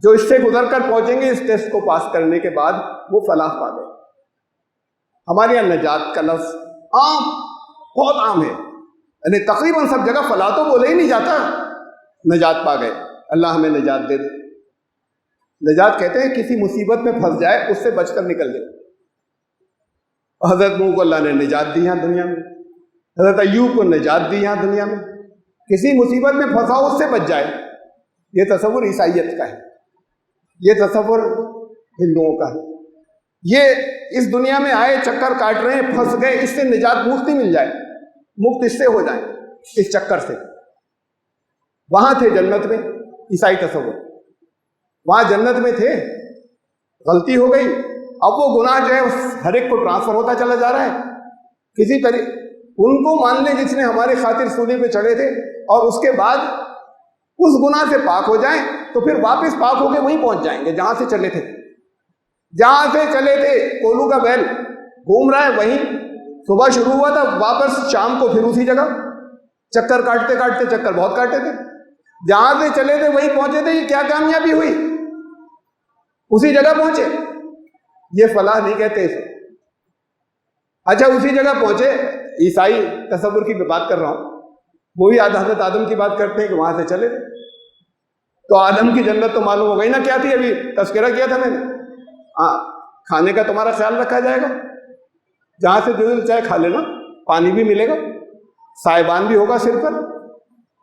جو اس سے گزر کر پہنچیں گے، اس ٹیسٹ کو پاس کرنے کے بعد وہ فلاح پا گئے۔ ہمارے یہاں نجات کا لفظ عام، بہت عام ہے، یعنی تقریباً سب جگہ فلاح تو بولے ہی نہیں جاتا، نجات پا گئے، اللہ ہمیں نجات دے دے۔ نجات کہتے ہیں کسی مصیبت میں پھنس جائے اس سے بچ کر نکل جائے۔ حضرت نوح کو اللہ نے نجات دی یہاں دنیا میں، حضرت ایوب کو نجات دی یہاں دنیا میں، کسی مصیبت میں پھنسا اس سے بچ جائے۔ یہ تصور عیسائیت کا ہے، یہ تصور ہندوؤں کا ہے۔ یہ اس دنیا میں آئے، چکر کاٹ رہے ہیں، پھنس گئے، اس سے نجات مفت ہی مل جائے، مفت اس سے ہو جائیں اس چکر سے۔ وہاں تھے جنت میں عیسائی تصور، وہاں جنت میں تھے، غلطی ہو گئی، اب وہ گناہ جو ہے ہر ایک کو ٹرانسفر ہوتا چلا جا رہا ہے کسی طریقے۔ ان کو مان لیں جس نے ہمارے خاطر سولی پہ چڑھے تھے، اور اس کے بعد اس گناہ سے پاک ہو جائیں تو پھر واپس پاک ہو کے وہیں پہنچ جائیں گے جہاں سے چلے تھے، جہاں سے چلے تھے۔ کولو کا بیل گھوم رہا ہے وہیں، صبح شروع ہوا تھا، واپس شام کو پھر اسی جگہ، چکر کاٹتے کاٹتے، چکر بہت کاٹے تھے، جہاں سے چلے تھے وہیں پہنچے تھے۔ یہ کیا کامیابی ہوئی؟ اسی جگہ پہنچے، یہ فلاح نہیں کہتے اسے۔ اچھا اسی جگہ پہنچے، عیسائی تصور کی میں بات کر رہا ہوں، وہی حضرت آدم کی بات کرتے ہیں کہ وہاں سے چلے تھے، تو آدم کی جنت تو معلوم ہو گئی نا کیا تھی، ابھی تذکرہ کیا تھا میں نے۔ ہاں، کھانے کا تمہارا خیال رکھا جائے گا، جہاں سے جو چاہے کھا لینا، پانی بھی ملے گا، سائبان بھی ہوگا سر پر،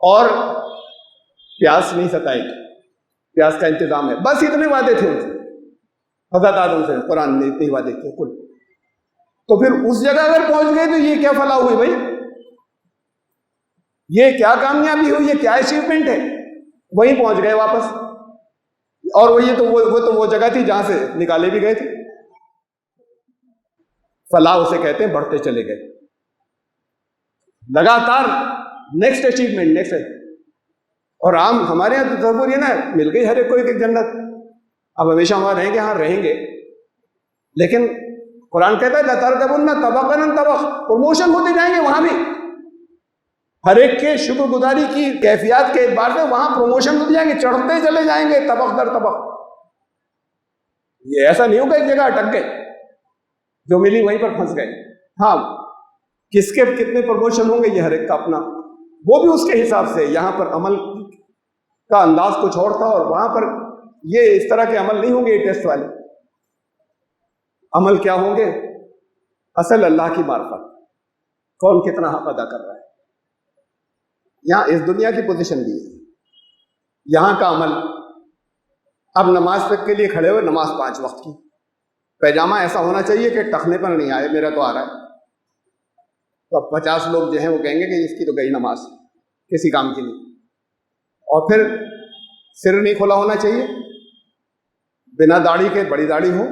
اور پیاس نہیں ستائے گی، پیاس کا انتظام ہے۔ بس اتنے وعدے تھے ان سے، حضرت آدم سے قرآن نے اتنے وعدے کیے کل۔ تو پھر اس جگہ اگر پہنچ گئے تو یہ کیا فلاح ہوئی بھائی، یہ کیا کامیابی ہوئی، یہ کیا اچیومنٹ ہے؟ وہیں پہنچ گئے واپس، اور وہ جگہ تھی جہاں سے نکالے بھی گئے تھے۔ فلاح اسے کہتے ہیں بڑھتے چلے گئے، لگاتار نیکسٹ اچیومنٹ، نیکسٹ۔ اور عام ہمارے یہاں تصور یہ نا، مل گئی ہر ایک کو ایک جنت، اب ہمیشہ وہاں رہیں گے، ہاں رہیں گے، لیکن قرآن کہتا ہے لَتَرْكَبُنَّ طَبَقًا طَبَقًا، پروموشن ہوتے جائیں گے وہاں بھی، ہر ایک کے شکر گزاری کی کیفیات کے اعتبار سے وہاں پروموشن ہوتے جائیں گے، چڑھتے چلے جائیں گے طبق در طبق۔ یہ ایسا نہیں ہوگا ایک جگہ اٹک گئے، جو ملی وہیں پر پھنس گئے۔ ہاں، کس کے کتنے پروموشن ہوں گے یہ ہر ایک کا اپنا، وہ بھی اس کے حساب سے۔ یہاں پر عمل کا انداز کچھ اور تھا، اور وہاں پر یہ اس طرح کے عمل نہیں ہوں گے، یہ ٹیسٹ والے عمل کیا ہوں گے؟ اصل اللہ کی معرفت، کون کتنا حق ادا کر رہا ہے۔ یہاں اس دنیا کی پوزیشن دی ہے، یہاں کا عمل۔ اب نماز تک کے لیے کھڑے ہوئے، نماز 5 وقت کی، پیجامہ ایسا ہونا چاہیے کہ ٹخنے پر نہیں آئے، میرا تو آ رہا ہے، تو اب 50 لوگ جو ہیں وہ کہیں گے کہ اس کی تو گئی نماز، کسی کام کی نہیں۔ اور پھر سر نہیں کھلا ہونا چاہیے، بنا داڑھی کے، بڑی داڑھی ہو،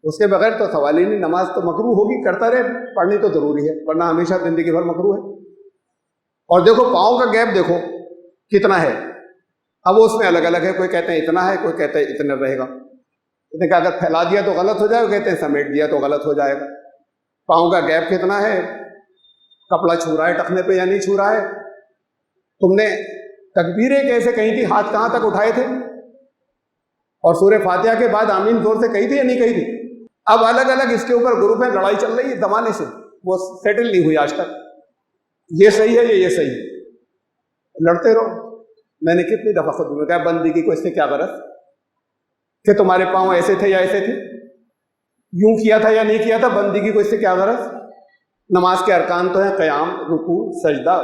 اس کے بغیر تو سوال ہی نہیں۔ نماز تو مکروہ ہوگی، کرتا رہے، پڑھنی تو ضروری ہے، ورنہ ہمیشہ زندگی بھر مکروہ ہے۔ اور دیکھو پاؤں کا گیپ دیکھو کتنا ہے، اب اس میں الگ الگ ہے، کوئی کہتے ہیں اتنا ہے، کوئی کہتے ہیں اتنا رہے گا، کہتے کہ اگر پھیلا دیا تو غلط ہو جائے گا، کہتے ہیں سمیٹ دیا تو غلط ہو جائے گا۔ پاؤں کا گیپ کتنا ہے، کپڑا چھو رہا ہے ٹخنے پہ یا نہیں چھو رہا ہے، تم نے تکبیریں کیسے کہی تھی، ہاتھ کہاں تک اٹھائے تھے، اور سورہ فاتحہ کے بعد آمین زور سے کہی تھی یا نہیں کہی تھی۔ اب الگ الگ اس کے اوپر گروپ میں لڑائی چل رہی ہے زمانے سے، وہ سیٹل نہیں ہوئی آج تک، یہ صحیح ہے یہ صحیح ہے، لڑتے رہو۔ میں نے کتنی دفعہ خود میں کہا بندگی کو اس سے کیا غرض کہ تمہارے پاؤں ایسے تھے یا ایسے تھے، یوں کیا تھا یا نہیں کیا تھا، بندگی کو اس سے کیا غرض۔ نماز کے ارکان تو ہیں قیام، رکوع، سجدہ،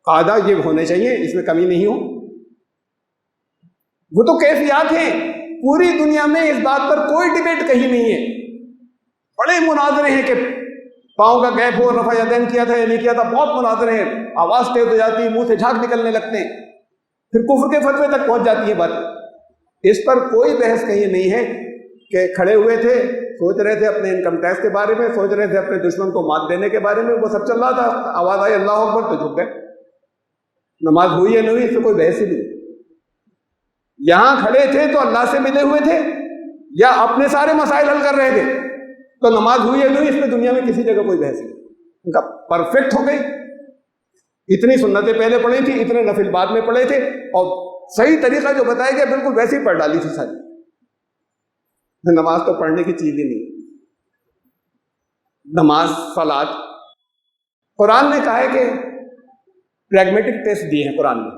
قاعدہ، یہ ہونے چاہیے، اس میں کمی نہیں ہو، وہ تو کیفیات ہیں۔ پوری دنیا میں اس بات پر کوئی ڈیبیٹ کہیں نہیں ہے، بڑے مناظرے ہیں کہ پاؤں کا گیپ ہو، رفع یدین کیا تھا یا نہیں کیا تھا، بہت مناظرے ہیں، آواز تیز ہو جاتی ہے، منہ سے جھاگ نکلنے لگتے ہیں، پھر کفر کے فتوے تک پہنچ جاتی ہے بات۔ اس پر کوئی بحث کہیں نہیں ہے کہ کھڑے ہوئے تھے، سوچ رہے تھے اپنے انکم ٹیکس کے بارے میں، سوچ رہے تھے اپنے دشمن کو مات دینے کے بارے میں، وہ سب چل رہا تھا، آواز آئی اللہ اکبر تو جھک گئے۔ نماز ہوئی یا نہیں ہوئی، اس سے کوئی بحث ہی نہیں۔ یہاں کھڑے تھے تو اللہ سے ملے ہوئے تھے یا اپنے سارے مسائل حل کر رہے تھے؟ تو نماز ہوئی ہے نہیں، اس میں دنیا میں کسی جگہ کوئی بحث نہیں، ان کا پرفیکٹ ہو گئی، اتنی سنتیں پہلے پڑھی تھی، اتنے نفل بعد میں پڑھے تھے، اور صحیح طریقہ جو بتایا گیا بالکل ویسے ہی پڑھ ڈالی تھی ساری۔ نماز تو پڑھنے کی چیز ہی نہیں، نماز صلاۃ، قرآن نے کہا ہے کہ پریگمیٹک ٹیسٹ دیے ہیں قرآن نے،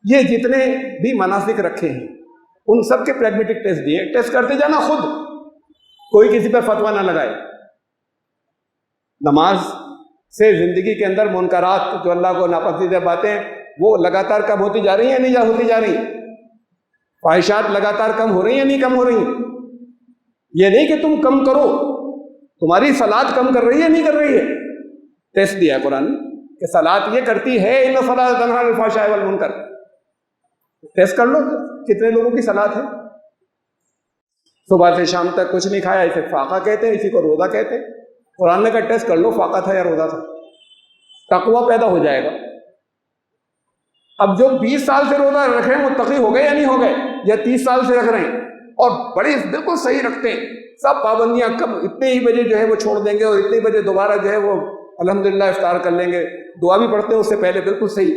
یہ جتنے بھی مناسک رکھے ہیں ان سب کے پریگمیٹک ٹیسٹ دیے، ٹیسٹ کرتے جانا خود، کوئی کسی پر فتویٰ نہ لگائے۔ نماز سے زندگی کے اندر منکرات جو اللہ کو ناپسندیدہ باتیں وہ لگاتار کم ہوتی جا رہی ہیں یا نہیں ہوتی جا رہی، خواہشات لگاتار کم ہو رہی ہیں یا نہیں کم ہو رہی، یہ نہیں کہ تم کم کرو، تمہاری صلاۃ کم کر رہی ہے نہیں کر رہی ہے، ٹیسٹ دیا ہے قرآن نے کہ صلاۃ یہ کرتی ہے ان الصلاۃ تنہی عن الفحشاء والمنکر، ٹیسٹ کر لو کتنے لوگوں کی صلاۃ ہے، صبح سے شام تک کچھ نہیں کھایا، اسے فاقہ کہتے ہیں، اسی کو روزہ کہتے ہیں، قرآن نے کہا ٹیسٹ کر لو فاقہ تھا یا روزہ تھا، تقویٰ پیدا ہو جائے گا۔ اب جو 20 سال سے روزہ رکھ رہے ہیں متقی ہو گئے یا نہیں ہو گئے، یا 30 سال سے رکھ رہے ہیں اور بڑی بالکل صحیح رکھتے ہیں، سب پابندیاں کب اتنے ہی بجے جو ہے وہ چھوڑ دیں گے اور اتنے بجے دوبارہ جو ہے وہ الحمدللہ افطار کر لیں گے، دعا بھی پڑھتے ہیں اس سے پہلے، بالکل صحیح۔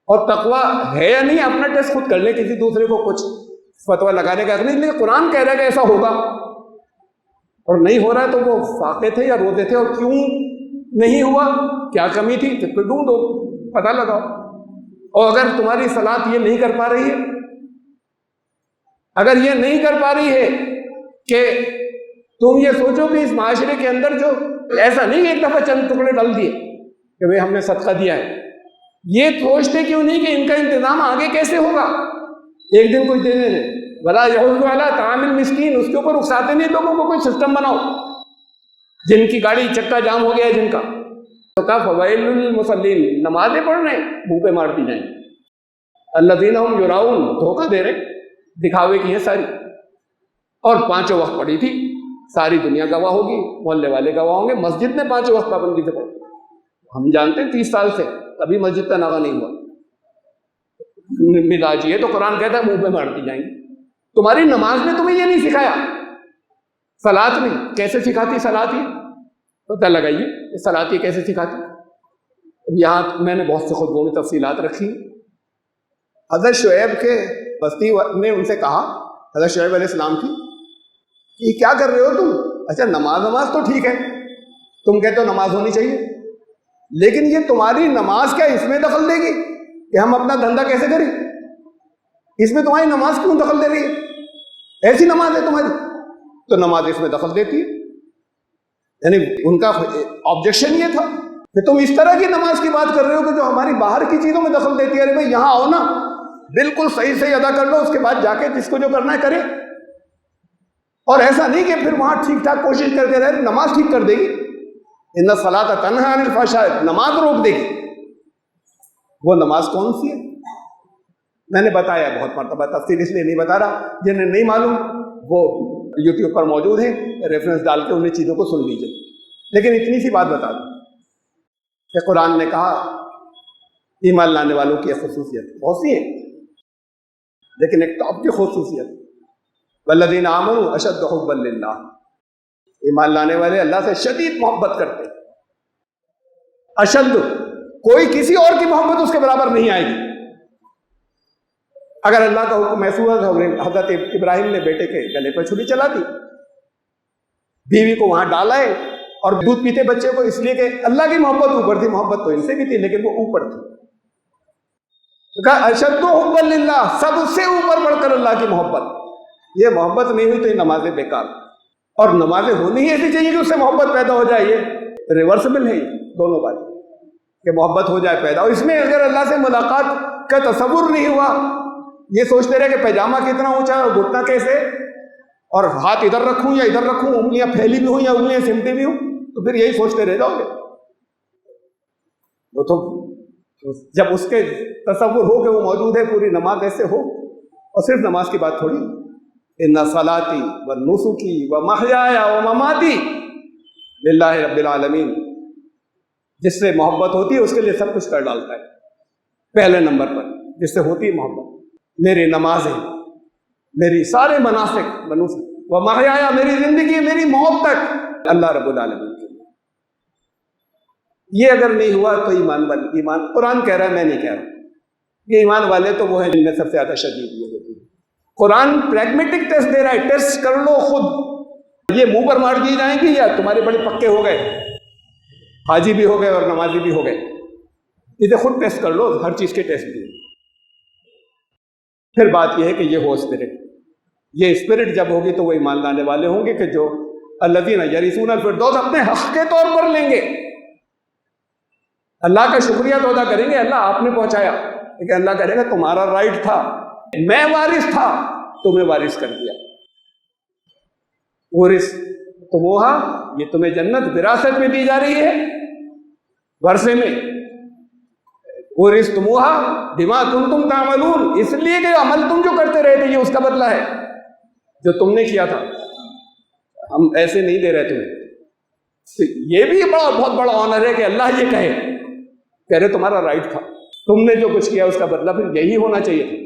اور تقویٰ ہے یا نہیں اپنا ٹیسٹ خود کر لیں، کسی دوسرے کو کچھ فتویٰ لگانے کا حق نہیں، لیکن قرآن کہہ رہا ہے کہ ایسا ہوگا، اور نہیں ہو رہا ہے تو وہ فاقے تھے یا روزے تھے، اور کیوں نہیں ہوا، کیا کمی تھی، تو پھر ڈھونڈو، پتہ لگاؤ۔ اور اگر تمہاری صلاۃ یہ نہیں کر پا رہی ہے، اگر یہ نہیں کر پا رہی ہے کہ تم یہ سوچو کہ اس معاشرے کے اندر جو ایسا نہیں ایک دفعہ چند ٹکڑے ڈال دیے کہ بھئی ہم نے صدقہ دیا ہے، یہ سوچتے کیوں نہیں کہ ان کا انتظام آگے کیسے ہوگا، ایک دن کچھ دینے دیں، وَلَا يَحُضُّ عَلَىٰ طَعَامِ الْمِسْكِينِ، اس کے اوپر اکساتے نہیں لوگوں کو، کوئی سسٹم بناؤ، جن کی گاڑی چکا جام ہو گیا ہے جن کا، تو کہا فَوَيْلٌ لِّلْمُصَلِّينَ، نمازیں پڑھ رہے ہیں منہ پہ مارتی جائیں، الَّذِينَ هُمْ يُرَاءُونَ، دھوکہ دے رہے، دکھاوے کی ہیں ساری، اور 5 وقت پڑھی تھی، ساری دنیا گواہ ہوگی، محلے والے گواہ ہوں گے، مسجد میں 5 وقت پابندی سے پڑھتے، ہم جانتے ہیں 30 سال سے کبھی مسجد کا ناغہ نہیں ہوا، مزاج یہ تو قرآن کہتا ہے منہ پہ مارتی جائیں گے۔ تمہاری نماز نے تمہیں یہ نہیں سکھایا، صلاۃ میں کیسے سکھاتی صلاۃ، یہ پتہ لگائیے کہ صلاۃ یہ کیسے سکھاتی۔ اب یہاں میں نے بہت سے خطبوں میں تفصیلات رکھی، حضرت شعیب کے بستی نے ان سے کہا، حضرت شعیب علیہ السلام کی، کہ کیا کر رہے ہو تم، اچھا نماز تو ٹھیک ہے، تم کہتے ہو نماز ہونی چاہیے، لیکن یہ تمہاری نماز کیا اس میں دخل دے گی کہ ہم اپنا دھندا کیسے کریں، اس میں تمہاری نماز کیوں دخل دے رہی ہے، ایسی نماز ہے تمہاری، تو نماز اس میں دخل دیتی ہے، یعنی ان کا آبجیکشن یہ تھا کہ تم اس طرح کی نماز کی بات کر رہے ہو کہ جو ہماری باہر کی چیزوں میں دخل دیتی ہے، ارے بھائی یہاں آؤ نا، بالکل صحیح صحیح ادا کر لو، اس کے بعد جا کے جس کو جو کرنا ہے کرے، اور ایسا نہیں کہ پھر وہاں ٹھیک ٹھاک کوشش کرتے رہے، نماز ٹھیک کر دے گی، ان الصلاۃ تنہی عن الفحشاء، نماز روک دے گی، وہ نماز کون سی ہے، میں نے بتایا بہت مرتبہ، تفصیل اس لیے نہیں بتا رہا، جنہیں نہیں معلوم وہ یوٹیوب پر موجود ہیں، ریفرنس ڈال کے انہیں چیزوں کو سن لیجئے، لیکن اتنی سی بات بتا دوں کہ قرآن نے کہا ایمان لانے والوں کی خصوصیت بہت سی ہیں، لیکن ایک ٹاپ کی خصوصیت والذین آمنوا اشد حبا للہ، ایمان لانے والے اللہ سے شدید محبت کرتے، اشد، کوئی کسی اور کی محبت اس کے برابر نہیں آئے گی۔ اگر اللہ کا حکم محسوس ہے، حضرت ابراہیم نے بیٹے کے گلے پر چھری چلا دی، بیوی کو وہاں ڈالا ہے، اور دودھ پیتے بچے کو اس لیے کہ اللہ کی محبت اوپر تھی، محبت تو ان سے بھی تھی لیکن وہ اوپر تھی، کہا اشد حبا للہ، سب سے اوپر بڑھ کر اللہ کی محبت، یہ محبت نہیں ہوئی تو یہ نمازیں بیکار، اور نمازیں ہونی ہی ایسی چاہیے کہ اس سے محبت پیدا ہو جائے، یہ ریورسبل ہے، دونوں بات کہ محبت ہو جائے پیدا، اور اس میں اگر اللہ سے ملاقات کا تصور نہیں ہوا، یہ سوچتے رہے کہ پیجامہ کتنا اونچا ہے اور گھٹنا کیسے، اور ہاتھ ادھر رکھوں یا ادھر رکھوں، انگلیاں پھیلی بھی ہوں یا انگلیاں سمٹی بھی ہوں، تو پھر یہی سوچتے رہ جاؤ گے، وہ تو جب اس کے تصور ہو کہ وہ موجود ہے، پوری نماز ایسے ہو، اور صرف نماز کی بات تھوڑی، ان صلاتی و نسکی و محیای و مماتی للہ رب العالمین، جس سے محبت ہوتی ہے اس کے لیے سب کچھ کر ڈالتا ہے، پہلے نمبر پر جس سے ہوتی ہے محبت، میری نمازیں، میری سارے مناسک ومحیایا، میری زندگی میری موت تک اللہ رب العالمین کے لیے۔ یہ اگر نہیں ہوا تو ایمان قرآن کہہ رہا ہے، میں نہیں کہہ رہا، یہ ایمان والے تو وہ ہیں جن میں سب سے زیادہ شدید یہ ہوتی ہے۔ قرآن پریگمیٹک ٹیسٹ دے رہا ہے، ٹیسٹ کر لو خود، یہ منہ پر مار دی جائیں گی یا تمہارے بڑے پکے ہو گئے، حاجی بھی ہو گئے اور نمازی بھی ہو گئے، اسے خود ٹیسٹ کر لو، ہر چیز کے ٹیسٹ دیے۔ پھر بات یہ ہے کہ یہ ہو اسپرٹ، یہ اسپرٹ جب ہوگی تو وہ ایمان لانے والے ہوں گے کہ جو الذین یرثون الفردوس اپنے حق کے طور پر لیں گے، اللہ کا شکریہ تو ادا کریں گے، اللہ آپ نے پہنچایا، لیکن اللہ کہے گا تمہارا رائٹ تھا، میں وارث تھا، تمہیں وارث کر دیا۔ ورث تموہا، یہ تمہیں جنت وراثت میں دی جا رہی ہے، ورثے میں۔ ورث تموہا بما کنتم تعملون، اس لیے کہ عمل تم جو کرتے رہے تھے یہ اس کا بدلہ ہے جو تم نے کیا تھا، ہم ایسے نہیں دے رہے تمہیں۔ یہ بھی بہت بڑا آنر ہے کہ اللہ یہ کہہ رہے تمہارا رائٹ تھا، تم نے جو کچھ کیا اس کا بدلہ پھر یہی ہونا چاہیے تھا۔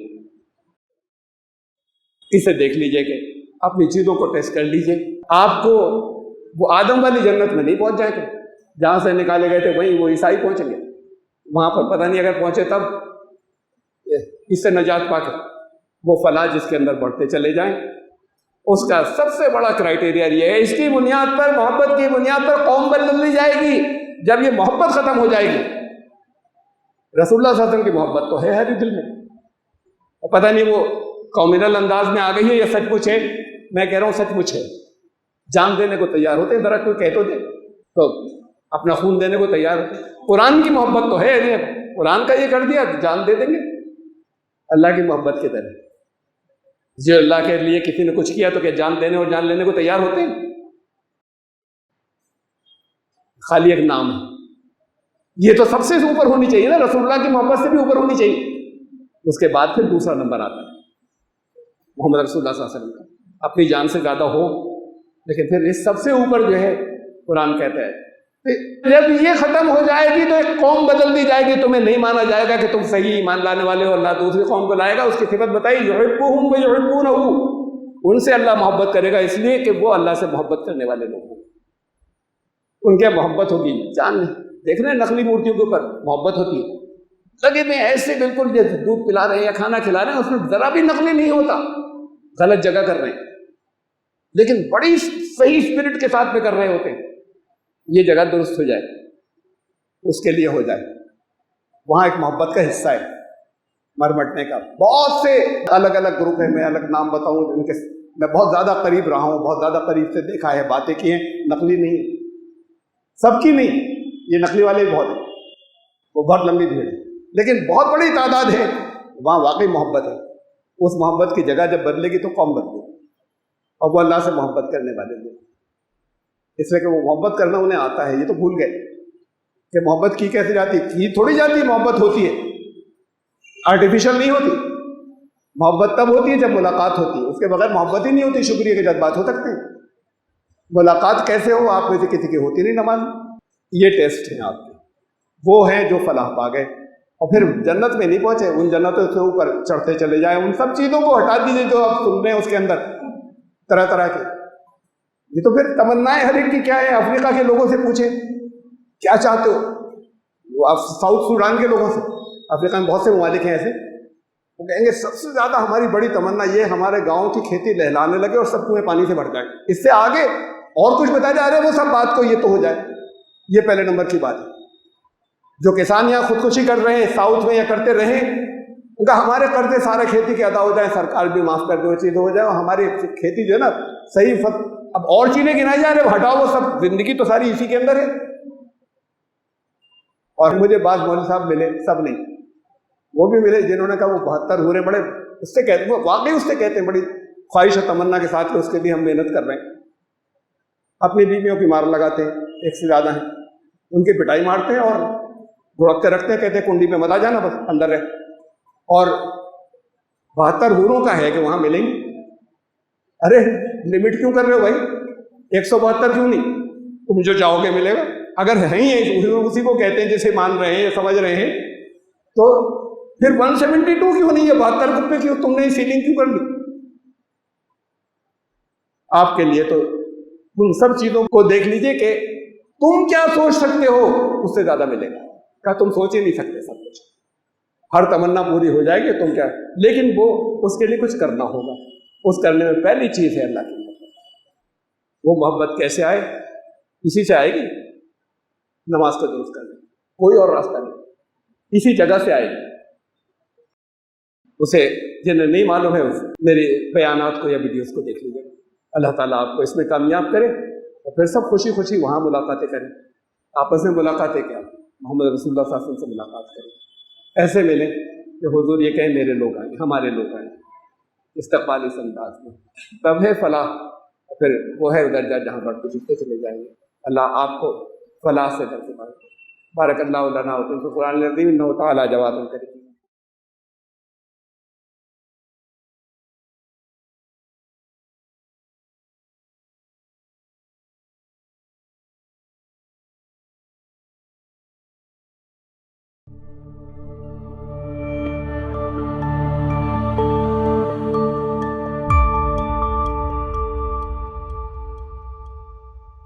اسے دیکھ لیجئے کہ اپنی چیزوں کو ٹیسٹ کر لیجئے، آپ کو وہ آدم والی جنت میں نہیں پہنچ جائیں گے جہاں سے نکالے گئے تھے، وہیں وہ عیسائی پہنچیں گے، وہاں پر پتہ نہیں اگر پہنچے تب اس سے نجات پا کے وہ فلاح جس کے اندر بڑھتے چلے جائیں۔ اس کا سب سے بڑا کرائٹیریا یہ ہے، اس کی بنیاد پر، محبت کی بنیاد پر قوم بدل دی جائے گی۔ جب یہ محبت ختم ہو جائے گی، رسول اللہ صلی اللہ علیہ وسلم کی محبت تو ہے ہر دل میں، اور پتہ نہیں وہ کامنل انداز میں آ گئی ہے یا سچ مچ ہے، میں کہہ رہا ہوں سچ مچ ہے، جان دینے کو تیار ہوتے ہیں، ذرا کوئی کہہ تو دے، تو اپنا خون دینے کو تیار ہوتے ہیں۔ قرآن کی محبت تو ہے، قرآن کا یہ کر دیا جان دے دیں گے، اللہ کی محبت کی طرح۔ جو اللہ کے لیے کسی نے کچھ کیا تو کیا جان دینے اور جان لینے کو تیار ہوتے ہیں؟ خالی ایک نام ہے، یہ تو سب سے اوپر ہونی چاہیے نا، رسول اللہ کی محبت سے بھی اوپر ہونی چاہیے۔ اس کے بعد پھر دوسرا نمبر آتا ہے محمد رسول اللہ صلی اللہ علیہ وسلم کا، اپنی جان سے زیادہ ہو، لیکن پھر اس سب سے اوپر جو ہے قرآن کہتا ہے جب یہ ختم ہو جائے گی تو ایک قوم بدل دی جائے گی، تمہیں نہیں مانا جائے گا کہ تم صحیح ایمان لانے والے ہو، اللہ دوسری قوم کو لائے گا، اس کی صفت بتائی یحبہم ویحبونہ، ان سے اللہ محبت کرے گا اس لیے کہ وہ اللہ سے محبت کرنے والے لوگ ہیں، ان کے محبت ہوگی۔ جان دیکھ رہے ہیں نقلی مورتیوں کے اوپر محبت ہوتی ہے، لگے میں ایسے بالکل جیسے دودھ پلا رہے ہیں یا کھانا کھلا رہے ہیں، اس میں ذرا بھی نقلی نہیں ہوتا، غلط جگہ کر رہے ہیں لیکن بڑی صحیح اسپرٹ کے ساتھ میں کر رہے ہوتے ہیں، یہ جگہ درست ہو جائے، اس کے لیے ہو جائے، وہاں ایک محبت کا حصہ ہے مرمٹنے کا۔ بہت سے الگ الگ گروپ ہیں، میں الگ نام بتاؤں ان کے، میں بہت زیادہ قریب رہا ہوں، بہت زیادہ قریب سے دیکھا ہے، باتیں کی ہیں، نقلی نہیں، سب کی نہیں، یہ نقلی والے بھی بہت ہیں، وہ بہت لمبی بھیڑ ہے، لیکن بہت بڑی تعداد ہے وہاں واقعی محبت ہے۔ اس محبت کی جگہ جب بدلے گی تو قوم بدلے گی، اور وہ اللہ سے محبت کرنے والے لوگ، اس لیے کہ وہ محبت کرنا انہیں آتا ہے، یہ تو بھول گئے کہ محبت کی کیسے جاتی، کی تھوڑی جاتی، محبت ہوتی ہے، آرٹیفیشل نہیں ہوتی، محبت تب ہوتی ہے جب ملاقات ہوتی ہے، اس کے بغیر محبت ہی نہیں ہوتی۔ شکریہ کے جذبات ہو سکتے ہیں، ملاقات کیسے ہو، آپ میں سے کسی کی ہوتی نہیں نماز۔ یہ ٹیسٹ ہیں آپ کے، وہ ہیں جو فلاح پا گئے اور پھر جنت میں نہیں پہنچے، ان جنتوں سے اوپر چڑھتے چلے جائیں، ان سب چیزوں کو ہٹا دیجیے جو آپ سن رہے ہیں اس کے اندر طرح طرح کے، یہ تو پھر تمنائیں ہر ایک کی کیا ہے۔ افریقہ کے لوگوں سے پوچھیں کیا چاہتے ہو، وہ آپ ساؤتھ سوڈان کے لوگوں سے، افریقہ میں بہت سے ممالک ہیں ایسے، وہ کہیں گے سب سے زیادہ ہماری بڑی تمنا یہ ہمارے گاؤں کی کھیتی لہلانے لگے اور سب کنویں پانی سے بھر جائے، اس سے آگے اور کچھ بتائے جا رہے ہیں وہ سب بات کو یہ تو ہو جائے، یہ پہلے نمبر کی بات ہے۔ جو کسان یہاں خودکشی کر رہے ہیں ساؤتھ میں یا کرتے رہیں، ان کا ہمارے قرضے سارے کھیتی کے ادا ہو جائیں، سرکار بھی معاف کر دے، وہ چیز ہو جائے، اور ہماری کھیتی جو ہے نا صحیح اب اور چیزیں گنائی جا رہے ہیں، ہٹاؤ وہ سب، زندگی تو ساری اسی کے اندر ہے۔ اور مجھے بعض مولوی صاحب ملے، سب نہیں، وہ بھی ملے جنہوں نے کہا وہ 72 ہورے بڑے اس سے کہتے ہیں، وہ واقعی اس سے کہتے ہیں بڑی خواہش اور تمنا کے ساتھ کہ اس کے لیے ہم محنت کر رہے ہیں، اپنی بیویوں کی مار لگاتے ہیں، ایک سے زیادہ ہیں، ان کی پٹائی مارتے ہیں اور گھڑک کے رکھتے ہیں، کہتے ہیں کنڈی پہ مت آ جانا، بس اندر رہ، اور 72 حوروں کا ہے کہ وہاں ملیں گے۔ ارے لمٹ کیوں کر رہے ہو بھائی، 172 کیوں نہیں، تم جو چاہو گے ملے گا، اگر ہیں ہی اسی کو کہتے ہیں جسے مان رہے ہیں یا سمجھ رہے ہیں، تو پھر 172 کیوں نہیں ہے، 72 روپے کیوں تم نے سیلنگ کیوں کر لی؟ آپ کے لیے تو ان سب چیزوں کو دیکھ لیجئے کہ تم کیا سوچ سکتے ہو اس سے زیادہ ملے گا. کیا تم سوچ ہی نہیں سکتے سب کچھ, ہر تمنا پوری ہو جائے گی تم کیا, لیکن وہ اس کے لیے کچھ کرنا ہوگا. اس کرنے میں پہلی چیز ہے اللہ کی محبت. وہ محبت کیسے آئے؟ اسی سے آئے گی, نماز کو درست کرنے, کوئی اور راستہ نہیں, اسی جگہ سے آئے گی. اسے جنہیں نہیں معلوم ہے میری بیانات کو یا ویڈیوز کو دیکھ لیجیے. اللہ تعالیٰ آپ کو اس میں کامیاب کرے اور پھر سب خوشی خوشی وہاں ملاقاتیں کریں. آپس میں ملاقاتیں کیا, محمد رسول اللہ صلی اللہ علیہ وسلم سے ملاقات کریں, ایسے ملیں کہ حضور یہ کہیں میرے لوگ آئیں, ہمارے لوگ آئیں, استقبالی اس انداز میں. تب ہے فلاح, پھر وہ ہے درجہ جہاں پر کچھ چلے جائیں گے. اللہ آپ کو فلاح سے درجہ بارک اللہ لنا وفی القرآن العظیم انہ تعالی جواد کریم.